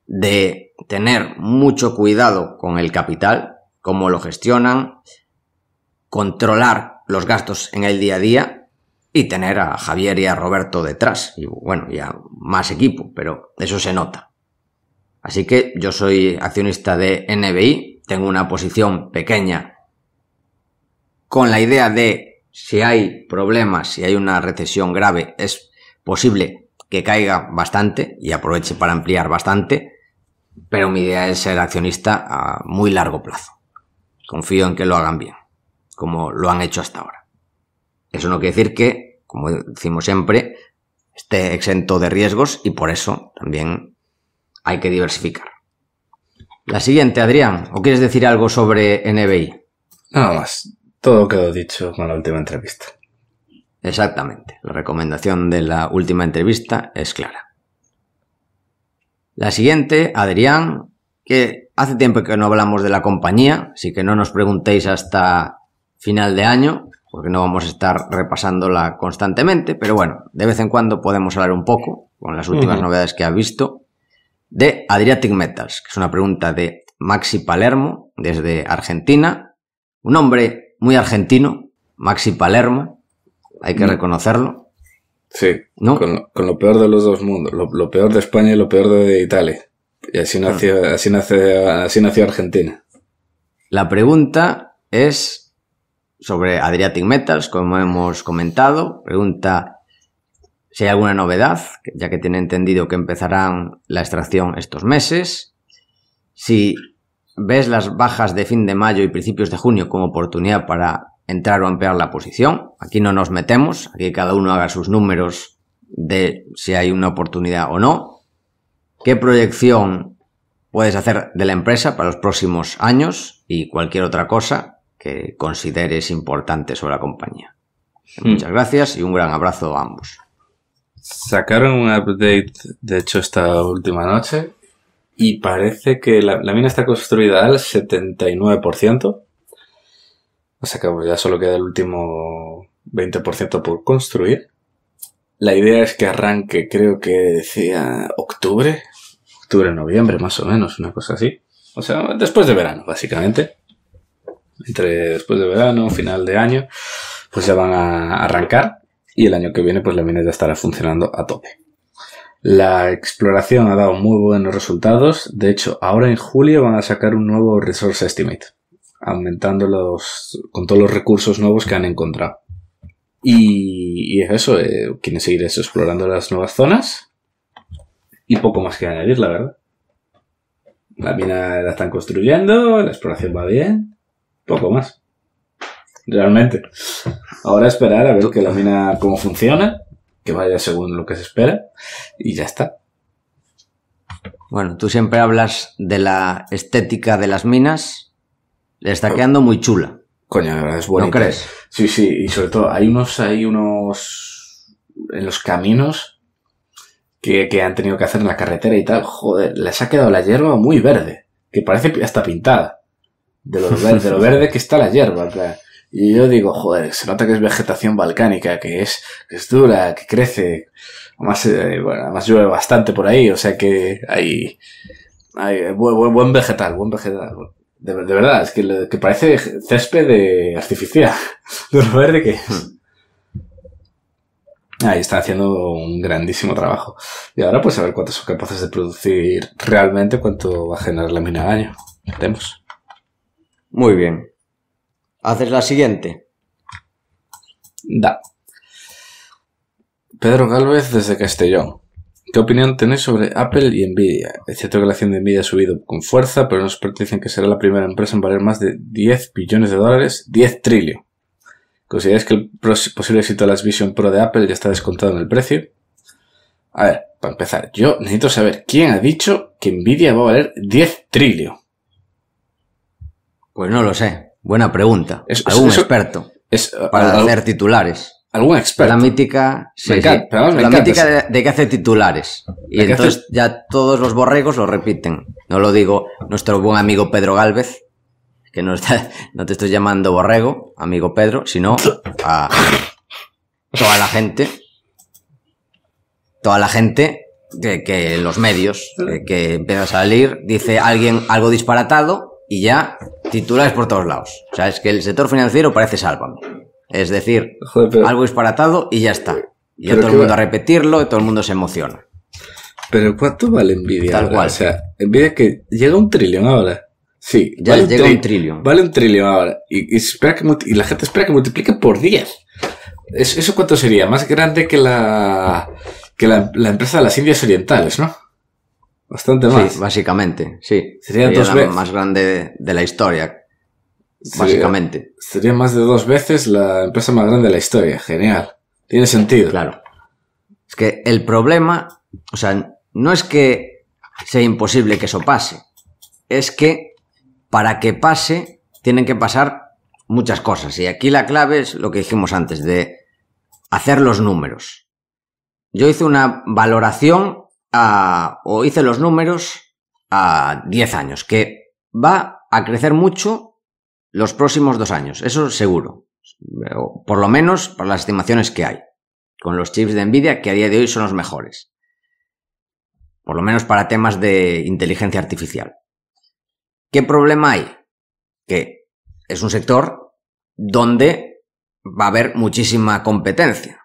Speaker 1: de tener mucho cuidado con el capital, cómo lo gestionan, controlar los gastos en el día a día y tener a Javier y a Roberto detrás. Y bueno, ya más equipo, pero eso se nota. Así que yo soy accionista de NBI, tengo una posición pequeña con la idea de si hay problemas, si hay una recesión grave, es posible que caiga bastante y aproveche para ampliar bastante, pero mi idea es ser accionista a muy largo plazo. Confío en que lo hagan bien, como lo han hecho hasta ahora. Eso no quiere decir que, como decimos siempre, esté exento de riesgos y por eso también hay que diversificar. La siguiente, Adrián, ¿o quieres decir algo sobre NBI?
Speaker 2: Nada más, todo quedó dicho con la última entrevista.
Speaker 1: Exactamente, la recomendación de la última entrevista es clara. La siguiente, Adrián, que hace tiempo que no hablamos de la compañía, así que no nos preguntéis hasta final de año, porque no vamos a estar repasándola constantemente, pero bueno, de vez en cuando podemos hablar un poco, con las últimas novedades que ha visto, de Adriatic Metals, que es una pregunta de Maxi Palermo, desde Argentina. Un hombre muy argentino, Maxi Palermo, hay que reconocerlo.
Speaker 2: Sí,
Speaker 1: ¿no?
Speaker 2: Con lo peor de los dos mundos, lo peor de España y lo peor de Italia. Y así nació Argentina.
Speaker 1: La pregunta es sobre Adriatic Metals, como hemos comentado. Pregunta si hay alguna novedad, ya que tiene entendido que empezarán la extracción estos meses. Si ves las bajas de fin de mayo y principios de junio como oportunidad para entrar o ampliar la posición. Aquí no nos metemos, aquí cada uno haga sus números de si hay una oportunidad o no. ¿Qué proyección puedes hacer de la empresa para los próximos años y cualquier otra cosa que consideres importante sobre la compañía? Muchas gracias y un gran abrazo a ambos.
Speaker 2: Sacaron un update, de hecho, esta última noche y parece que la mina está construida al 79%. O sea que ya solo queda el último 20% por construir. La idea es que arranque, creo que decía octubre, noviembre más o menos, una cosa así. O sea, después de verano, básicamente. Después de verano, final de año, pues ya van a arrancar. Y el año que viene, pues la mina ya estará funcionando a tope. La exploración ha dado muy buenos resultados. De hecho, ahora en julio van a sacar un nuevo Resource Estimate, aumentando con todos los recursos nuevos que han encontrado. Y es eso, quieren seguir eso, explorando las nuevas zonas. Y poco más que añadir, la verdad. La mina la están construyendo, la exploración va bien, poco más. Realmente. Ahora esperar a ver que la mina cómo funciona, que vaya según lo que se espera, y ya está.
Speaker 1: Bueno, tú siempre hablas de la estética de las minas, le está quedando muy chula.
Speaker 2: Coño, de verdad es bonita.
Speaker 1: ¿No crees?
Speaker 2: Sí, y sobre todo hay unos en los caminos que han tenido que hacer en la carretera y tal. Joder, les ha quedado la hierba muy verde, que parece hasta pintada. De lo verde que está la hierba, en plan. Y yo digo, joder, se nota que es vegetación volcánica, que es dura, que crece. Además llueve bastante por ahí, o sea que hay buen vegetal. De verdad, es que parece césped artificial. De lo verde que es. Ahí está haciendo un grandísimo trabajo. Y ahora pues a ver cuántos son capaces de producir realmente, cuánto va a generar la mina al año. Veremos.
Speaker 1: Muy bien. ¿Haces la siguiente?
Speaker 2: Da. Pedro Gálvez desde Castellón. ¿Qué opinión tenéis sobre Apple y Nvidia? Es cierto que la acción de Nvidia ha subido con fuerza, pero nos dicen que será la primera empresa en valer más de 10 billones de dólares, 10 trillion. ¿Consideráis que el posible éxito de las Vision Pro de Apple ya está descontado en el precio? A ver, para empezar, yo necesito saber quién ha dicho que Nvidia va a valer 10 trillion.
Speaker 1: Pues no lo sé. Buena pregunta. ¿Algún experto? Para hacer titulares.
Speaker 2: ¿Algún experto?
Speaker 1: La mítica... Sí, la mítica de que hace titulares. Y entonces ya todos los borregos lo repiten. No lo digo nuestro buen amigo Pedro Gálvez, que no te estoy llamando borrego, amigo Pedro, sino a toda la gente. Toda la gente que en los medios, que empieza a salir, dice alguien algo disparatado y ya titulares por todos lados. O sea, es que el sector financiero parece Sálvame. Es decir, joder, algo disparatado y ya está. Y ya todo el mundo a repetirlo y todo el mundo se emociona.
Speaker 2: Pero ¿cuánto vale Nvidia?
Speaker 1: Tal cual.
Speaker 2: O sea, Nvidia que llega a 1 trillón ahora. Sí,
Speaker 1: ya vale llega a 1 trillón.
Speaker 2: Vale 1 trillón ahora. Y la gente espera que multiplique por 10. ¿Eso cuánto sería? Más grande que la empresa de las Indias Orientales, ¿no? Bastante más.
Speaker 1: Sí, básicamente, sí.
Speaker 2: Sería 2 veces.
Speaker 1: Más grande de la historia. Básicamente.
Speaker 2: Sería más de 2 veces la empresa más grande de la historia. Genial. Tiene sentido.
Speaker 1: Claro. Es que el problema, o sea, no es que sea imposible que eso pase. Es que para que pase tienen que pasar muchas cosas. Y aquí la clave es lo que dijimos antes, de hacer los números. Yo hice una valoración o hice los números a 10 años, que va a crecer mucho los próximos 2 años, eso seguro. Por lo menos por las estimaciones que hay. Con los chips de Nvidia, que a día de hoy son los mejores. Por lo menos para temas de inteligencia artificial. ¿Qué problema hay? Que es un sector donde va a haber muchísima competencia.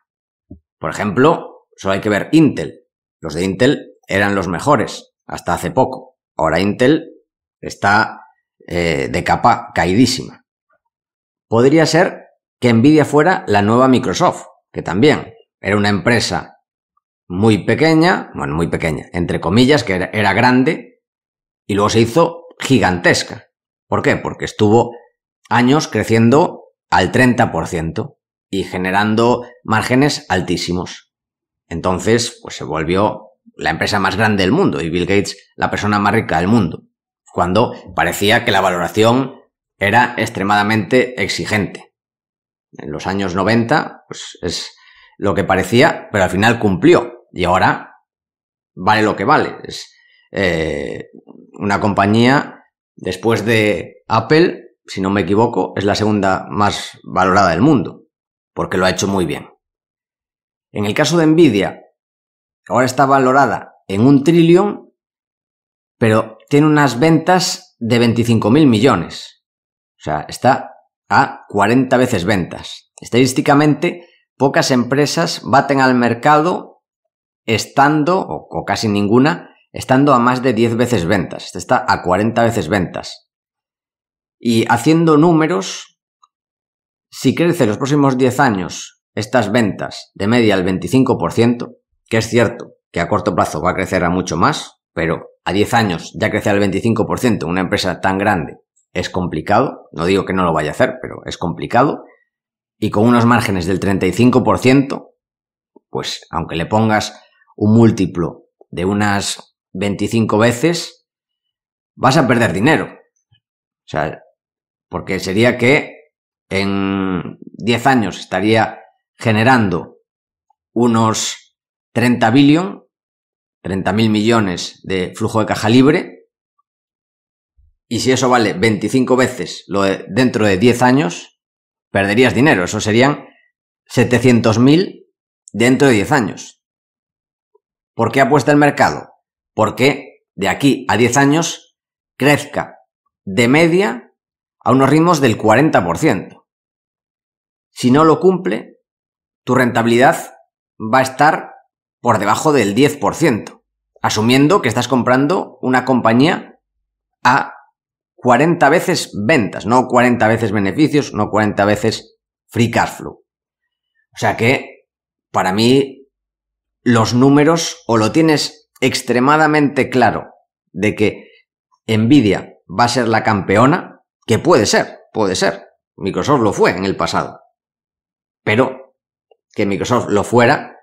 Speaker 1: Por ejemplo, solo hay que ver Intel. Los de Intel eran los mejores hasta hace poco. Ahora Intel está de capa caidísima. Podría ser que Nvidia fuera la nueva Microsoft, que también era una empresa muy pequeña, bueno, muy pequeña, entre comillas, que era grande, y luego se hizo gigantesca. ¿Por qué? Porque estuvo años creciendo al 30% y generando márgenes altísimos. Entonces, pues se volvió la empresa más grande del mundo y Bill Gates la persona más rica del mundo, cuando parecía que la valoración era extremadamente exigente. En los años 90, pues es lo que parecía, pero al final cumplió. Y ahora vale lo que vale. Es una compañía, después de Apple, si no me equivoco, es la segunda más valorada del mundo, porque lo ha hecho muy bien. En el caso de Nvidia, ahora está valorada en 1 trillón, pero tiene unas ventas de 25.000 millones. O sea, está a 40 veces ventas. Estadísticamente, pocas empresas baten al mercado estando, o casi ninguna, estando a más de 10 veces ventas. Este está a 40 veces ventas. Y haciendo números, si crece los próximos 10 años estas ventas de media al 25%, que es cierto que a corto plazo va a crecer a mucho más, pero a 10 años ya crecer al 25% una empresa tan grande es complicado. No digo que no lo vaya a hacer, pero es complicado. Y con unos márgenes del 35%, pues aunque le pongas un múltiplo de unas 25 veces, vas a perder dinero. O sea, porque sería que en 10 años estaría generando unos 30.000 millones de flujo de caja libre, y si eso vale 25 veces dentro de 10 años, perderías dinero. Eso serían 700.000 dentro de 10 años. ¿Por qué apuesta el mercado? Porque de aquí a 10 años crezca de media a unos ritmos del 40%. Si no lo cumple, tu rentabilidad va a estar por debajo del 10%, asumiendo que estás comprando una compañía a 40 veces ventas, no 40 veces beneficios, no 40 veces free cash flow. O sea que, para mí, los números o lo tienes extremadamente claro de que Nvidia va a ser la campeona, que puede ser. Microsoft lo fue en el pasado. Pero que Microsoft lo fuera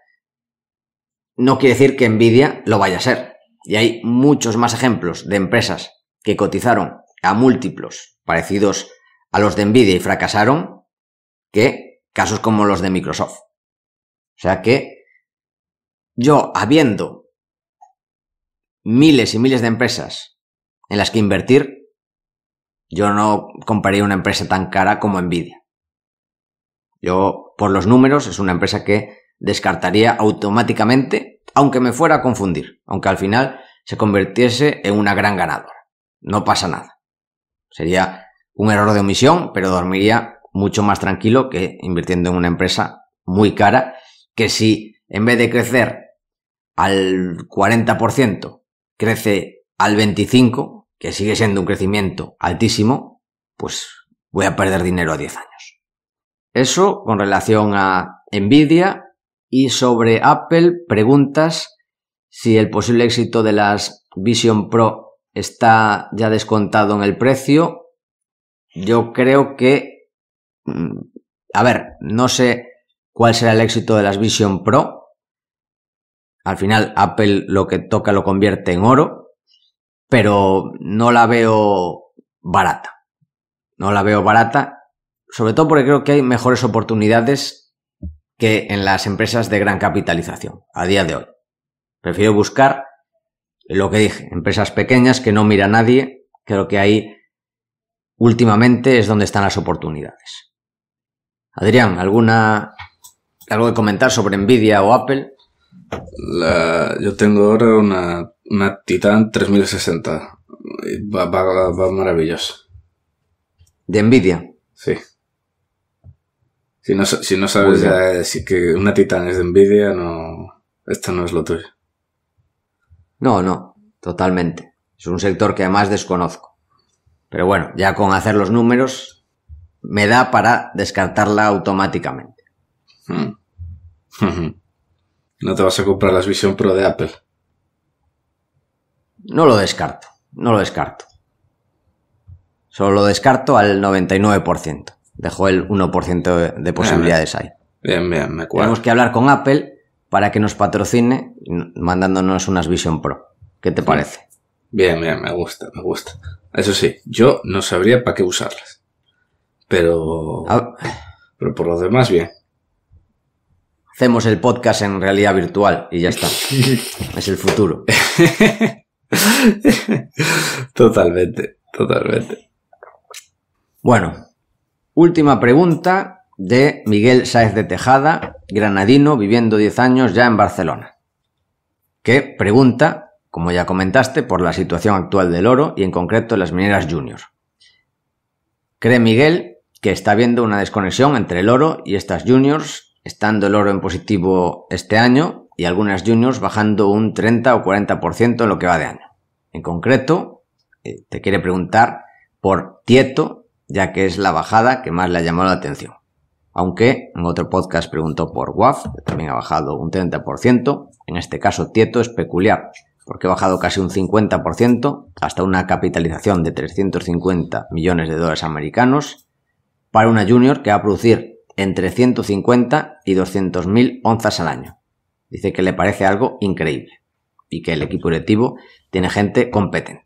Speaker 1: no quiere decir que Nvidia lo vaya a ser. Y hay muchos más ejemplos de empresas que cotizaron a múltiplos parecidos a los de Nvidia y fracasaron que casos como los de Microsoft. O sea que yo, habiendo miles y miles de empresas en las que invertir, yo no compraría una empresa tan cara como Nvidia. Yo, por los números, es una empresa que descartaría automáticamente, aunque me fuera a confundir, aunque al final se convirtiese en una gran ganadora. No pasa nada. Sería un error de omisión, pero dormiría mucho más tranquilo que invirtiendo en una empresa muy cara, que si en vez de crecer al 40%, crece al 25%, que sigue siendo un crecimiento altísimo, pues voy a perder dinero a 10 años. Eso con relación a Nvidia. Y sobre Apple, preguntas si el posible éxito de las Vision Pro está ya descontado en el precio. Yo creo que... no sé cuál será el éxito de las Vision Pro. Al final Apple lo que toca lo convierte en oro, pero no la veo barata. No la veo barata, sobre todo porque creo que hay mejores oportunidades que en las empresas de gran capitalización a día de hoy. Prefiero buscar lo que dije, empresas pequeñas que no mira nadie. Creo que ahí últimamente es donde están las oportunidades. Adrián, ¿algo que comentar sobre Nvidia o Apple?
Speaker 2: Yo tengo ahora una Titan 3060. Va maravilloso.
Speaker 1: ¿De Nvidia?
Speaker 2: Sí. Si no sabes ya si que una Titan es de Nvidia, esto no es lo tuyo.
Speaker 1: No, totalmente. Es un sector que además desconozco. Pero bueno, ya con hacer los números me da para descartarla automáticamente.
Speaker 2: ¿No te vas a comprar las Vision Pro de Apple?
Speaker 1: No lo descarto. Solo lo descarto al 99%. Dejo el 1% de posibilidades ahí.
Speaker 2: Bien, me acuerdo.
Speaker 1: Tenemos que hablar con Apple para que nos patrocine mandándonos unas Vision Pro. ¿Qué te parece?
Speaker 2: Bien, me gusta. Eso sí, yo no sabría para qué usarlas. Pero por lo demás, bien.
Speaker 1: Hacemos el podcast en realidad virtual y ya está. Es el futuro.
Speaker 2: Totalmente.
Speaker 1: Bueno, última pregunta de Miguel Sáez de Tejada, granadino, viviendo 10 años ya en Barcelona, que pregunta, como ya comentaste, por la situación actual del oro y en concreto las mineras junior. Cree Miguel que está habiendo una desconexión entre el oro y estas juniors, estando el oro en positivo este año y algunas juniors bajando un 30 o 40% en lo que va de año. En concreto, te quiere preguntar por Tieto, ya que es la bajada que más le ha llamado la atención. Aunque en otro podcast preguntó por WAF, que también ha bajado un 30%. En este caso, Tieto es peculiar, porque ha bajado casi un 50% hasta una capitalización de 350 millones de dólares americanos para una junior que va a producir entre 150 y 200.000 onzas al año. Dice que le parece algo increíble y que el equipo directivo tiene gente competente.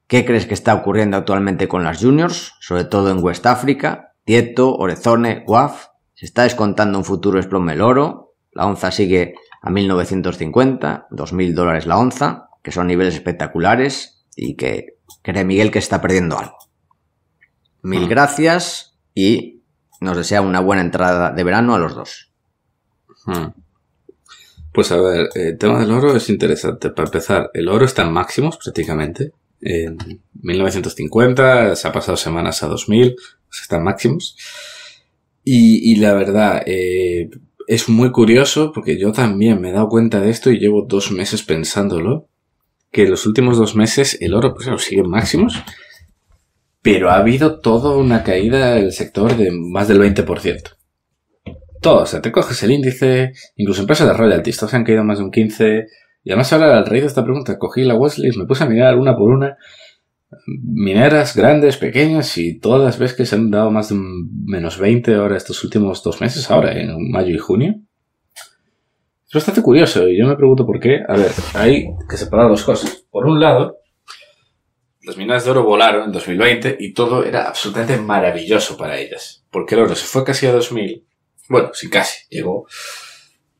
Speaker 1: ¿Qué crees que está ocurriendo actualmente con las juniors, sobre todo en West África? Tieto, Orezone, WAF. ¿Se está descontando un futuro desplome el oro? La onza sigue a 1.950, 2.000 dólares la onza, que son niveles espectaculares y que cree Miguel que está perdiendo algo. Mil gracias y nos desea una buena entrada de verano a los dos.
Speaker 2: Pues a ver, el tema del oro es interesante. Para empezar, el oro está en máximos prácticamente. En 1950, se ha pasado semanas a 2000, pues está en máximos. Y la verdad, es muy curioso porque yo también me he dado cuenta de esto y llevo 2 meses pensándolo, que en los últimos 2 meses el oro pues sigue en máximos, pero ha habido toda una caída del sector de más del 20%. Todo, o sea, te coges el índice, incluso empresas de royalties, todos han caído más de un 15%. Y además ahora, al raíz de esta pregunta, cogí la watchlist, me puse a mirar una por una, mineras grandes, pequeñas, y todas ves que se han dado más de un menos 20 ahora estos últimos 2 meses, ahora en mayo y junio. Es bastante curioso y yo me pregunto por qué. A ver, hay que separar 2 cosas. Por un lado, las minas de oro volaron en 2020 y todo era absolutamente maravilloso para ellas. Porque el oro se fue casi a 2000. Bueno, sí, casi. Llegó.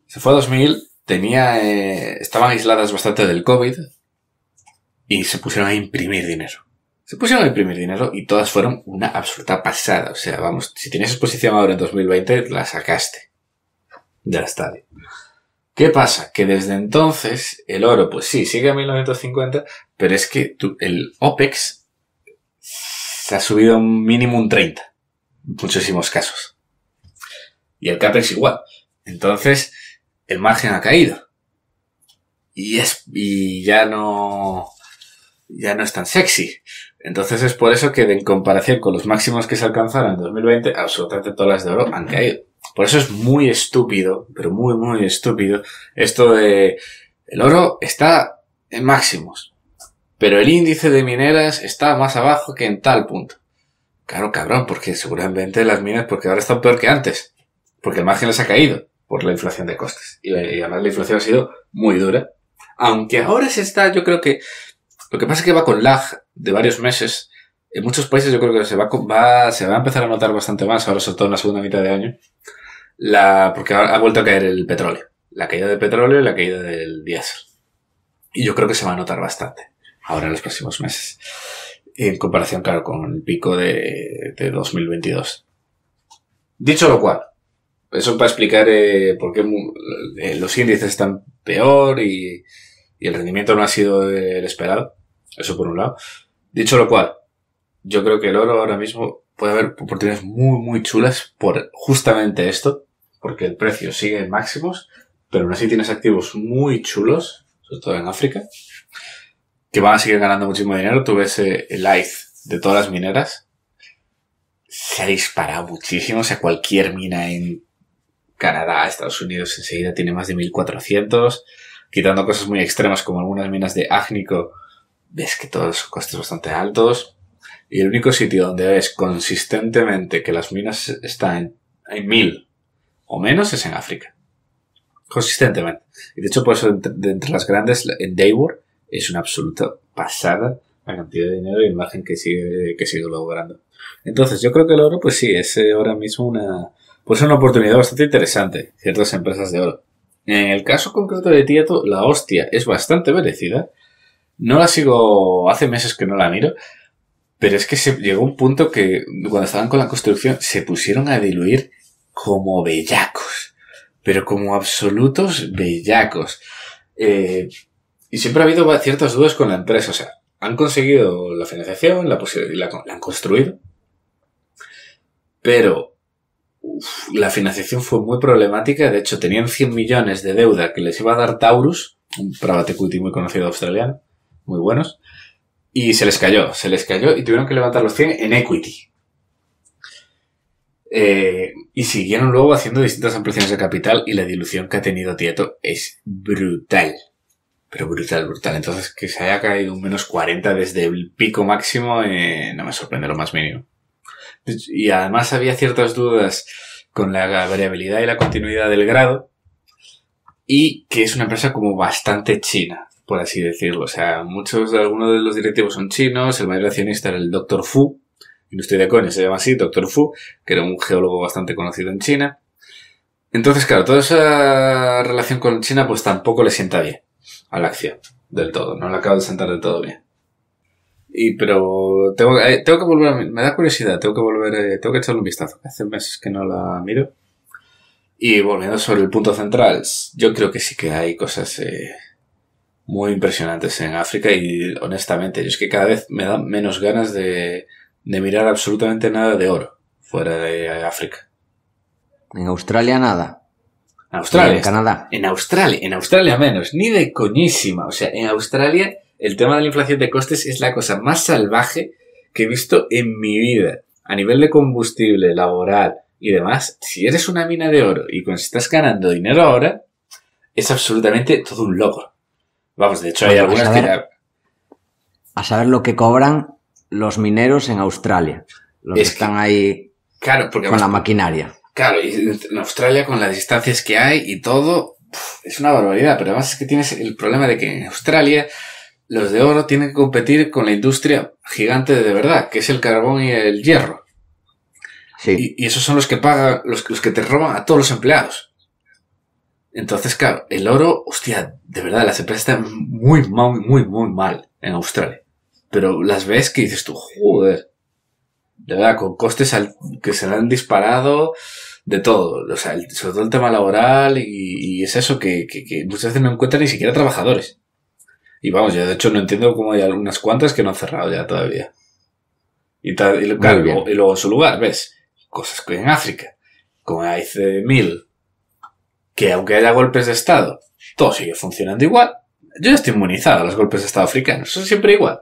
Speaker 2: Se fue a 2000, estaban aisladas bastante del COVID y se pusieron a imprimir dinero. Se pusieron a imprimir dinero y todas fueron una absoluta pasada. O sea, vamos, si tenías exposición ahora en 2020, la sacaste del estadio. ¿Qué pasa? Que desde entonces el oro, pues sí, sigue a 1950, pero es que el OPEX se ha subido mínimo un 30%, en muchísimos casos. Y el CAPEX igual. Entonces, el margen ha caído. Y ya no es tan sexy. Entonces es por eso que en comparación con los máximos que se alcanzaron en 2020, absolutamente todas las de oro han caído. Por eso es muy estúpido, pero muy, muy estúpido, esto de el oro está en máximos, pero el índice de mineras está más abajo que en tal punto. Claro, cabrón, porque seguramente las minas, porque ahora están peor que antes, porque el margen les ha caído por la inflación de costes. Y además la inflación ha sido muy dura. Aunque ahora yo creo que, lo que pasa es que va con lag de varios meses. En muchos países yo creo que se va a empezar a notar bastante más, ahora sobre todo en la segunda mitad de año. Porque ha vuelto a caer el petróleo. La caída del petróleo y la caída del diésel. Y yo creo que se va a notar bastante ahora en los próximos meses. En comparación, claro, con el pico de 2022. Dicho lo cual, eso para explicar por qué los índices están peor y el rendimiento no ha sido el esperado. Eso por un lado. Dicho lo cual, yo creo que el oro ahora mismo puede haber oportunidades muy, muy chulas por justamente esto, porque el precio sigue en máximos, pero aún así tienes activos muy chulos, sobre todo en África, que van a seguir ganando muchísimo dinero. Tú ves el ICE de todas las mineras, se ha disparado muchísimo. O sea, cualquier mina en Canadá, Estados Unidos, enseguida tiene más de 1400, quitando cosas muy extremas como algunas minas de Agnico, ves que todos son costes bastante altos. Y el único sitio donde ves consistentemente que las minas están en 1000 o menos es en África. Consistentemente. Y de hecho, por eso, de entre las grandes, en Daewoo es una absoluta pasada la cantidad de dinero y el margen que sigue logrando. Entonces, yo creo que el oro, pues sí, es ahora mismo una oportunidad bastante interesante. Ciertas empresas de oro. En el caso concreto de Tieto, la hostia es bastante merecida. No la sigo, hace meses que no la miro. Pero es que llegó un punto que cuando estaban con la construcción se pusieron a diluir como bellacos. Pero como absolutos bellacos. Y siempre ha habido ciertas dudas con la empresa. O sea, han conseguido la financiación, la han construido. Pero la financiación fue muy problemática. De hecho, tenían 100 millones de deuda que les iba a dar Taurus, un private equity muy conocido australiano. Muy buenos. Y se les cayó y tuvieron que levantar los 100 en equity. Y siguieron luego haciendo distintas ampliaciones de capital y la dilución que ha tenido Tieto es brutal. Pero brutal. Entonces, que se haya caído un menos 40 desde el pico máximo, no me sorprende lo más mínimo. Y además había ciertas dudas con la variabilidad y la continuidad del grado, y que es una empresa como bastante china, por así decirlo. O sea, algunos de los directivos son chinos, el mayor accionista era el Dr. Fu, y no estoy de coña, se llama así, Dr. Fu, que era un geólogo bastante conocido en China. Entonces, claro, toda esa relación con China pues tampoco le sienta bien a la acción del todo, no le acaba de sentar del todo bien. Pero tengo que volver, me da curiosidad, tengo que echarle un vistazo. Hace meses que no la miro. Y volviendo sobre el punto central, yo creo que sí que hay cosas muy impresionantes en África y honestamente, yo es que cada vez me dan menos ganas de mirar absolutamente nada de oro fuera de África.
Speaker 1: En Australia nada.
Speaker 2: En Australia.
Speaker 1: En Canadá.
Speaker 2: En Australia menos, ni de coñísima. O sea, en Australia el tema de la inflación de costes es la cosa más salvaje que he visto en mi vida. A nivel de combustible, laboral y demás, si eres una mina de oro y estás ganando dinero ahora, es absolutamente todo un logro. Vamos, de hecho hay algunas que...
Speaker 1: A saber lo que cobran los mineros en Australia. Los que están ahí
Speaker 2: claro, porque
Speaker 1: con la maquinaria.
Speaker 2: Claro, y en Australia con las distancias que hay y todo, es una barbaridad. Pero además es que tienes el problema de que en Australia los de oro tienen que competir con la industria gigante de verdad, que es el carbón y el hierro.
Speaker 1: Sí.
Speaker 2: Y esos son los que pagan, los que te roban a todos los empleados. Entonces, claro, el oro, hostia, de verdad, las empresas están muy mal en Australia. Pero las ves que dices tú, joder, de verdad, con costes que se le han disparado de todo. O sea, sobre todo el tema laboral y es eso que muchas veces no encuentran ni siquiera trabajadores. Y vamos, yo de hecho no entiendo cómo hay algunas cuantas que no han cerrado ya todavía. Y luego en su lugar, ves, cosas que en África, como hace 1000, que aunque haya golpes de Estado, todo sigue funcionando igual. Yo ya estoy inmunizado a los golpes de Estado africanos, son siempre igual.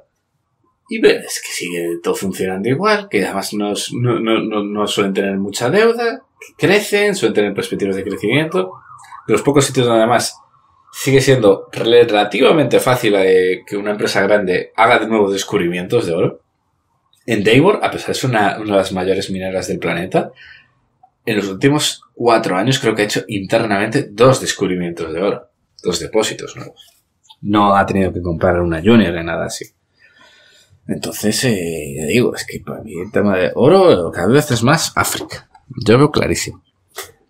Speaker 2: Y ves que sigue todo funcionando igual, que además no suelen tener mucha deuda, que crecen, suelen tener perspectivas de crecimiento. De los pocos sitios donde además sigue siendo relativamente fácil que una empresa grande haga de nuevos descubrimientos de oro. En Davor, a pesar de ser una de las mayores mineras del planeta, en los últimos 4 años creo que ha hecho internamente 2 descubrimientos de oro. 2 depósitos nuevos. No ha tenido que comprar una junior ni nada así. Entonces, ya digo, es que para mí el tema de oro cada vez es más África. Yo veo clarísimo.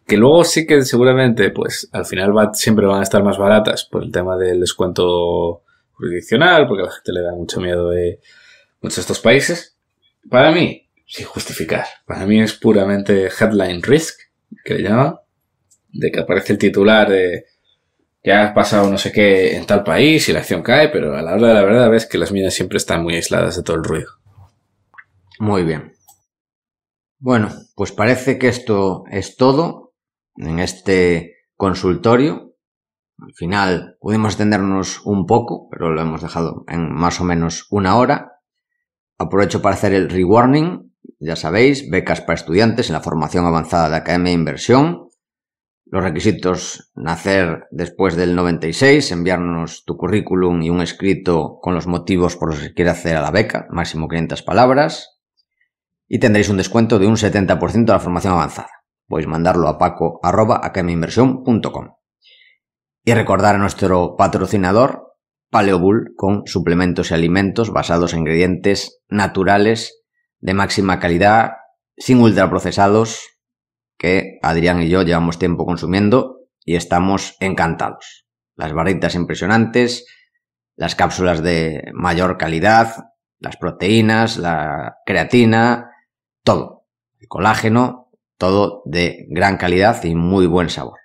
Speaker 2: Que luego sí que seguramente, pues, al final siempre van a estar más baratas por el tema del descuento jurisdiccional, porque a la gente le da mucho miedo de muchos de estos países. Para mí, sin justificar, para mí es puramente headline risk, que le llaman, de que aparece el titular de ya has pasado no sé qué en tal país y la acción cae, pero a la hora de la verdad ves que las minas siempre están muy aisladas de todo el ruido.
Speaker 1: Muy bien. Bueno, pues parece que esto es todo en este consultorio. Al final pudimos extendernos un poco, pero lo hemos dejado en más o menos 1 hora. Aprovecho para hacer el rewarning. Ya sabéis, becas para estudiantes en la formación avanzada de Academia de Inversión. Los requisitos: nacer después del 96, enviarnos tu currículum y un escrito con los motivos por los que quieres acceder a la beca, máximo 500 palabras, y tendréis un descuento de un 70% de la formación avanzada. Podéis mandarlo a paco@academiainversión.com. Y recordar a nuestro patrocinador, Paleobull, con suplementos y alimentos basados en ingredientes naturales de máxima calidad, sin ultraprocesados, que Adrián y yo llevamos tiempo consumiendo y estamos encantados. Las barritas impresionantes, las cápsulas de mayor calidad, las proteínas, la creatina, todo. El colágeno, todo de gran calidad y muy buen sabor.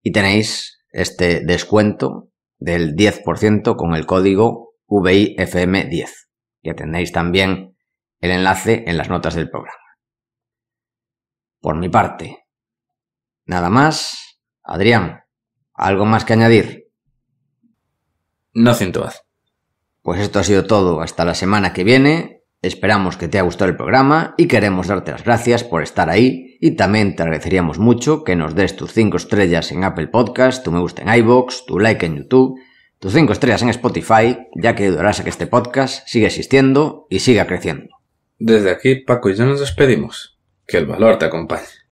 Speaker 1: Y tenéis este descuento del 10% con el código VIFM10, que tendréis también el enlace en las notas del programa. Por mi parte, nada más. Adrián, ¿algo más que añadir?
Speaker 2: Nothing to add.
Speaker 1: Pues esto ha sido todo hasta la semana que viene. Esperamos que te haya gustado el programa y queremos darte las gracias por estar ahí, y también te agradeceríamos mucho que nos des tus 5 estrellas en Apple Podcast, tu me gusta en iVoox, tu like en YouTube, tus 5 estrellas en Spotify, ya que ayudarás a que este podcast siga existiendo y siga creciendo.
Speaker 2: Desde aquí, Paco y yo nos despedimos. Que el valor te acompañe.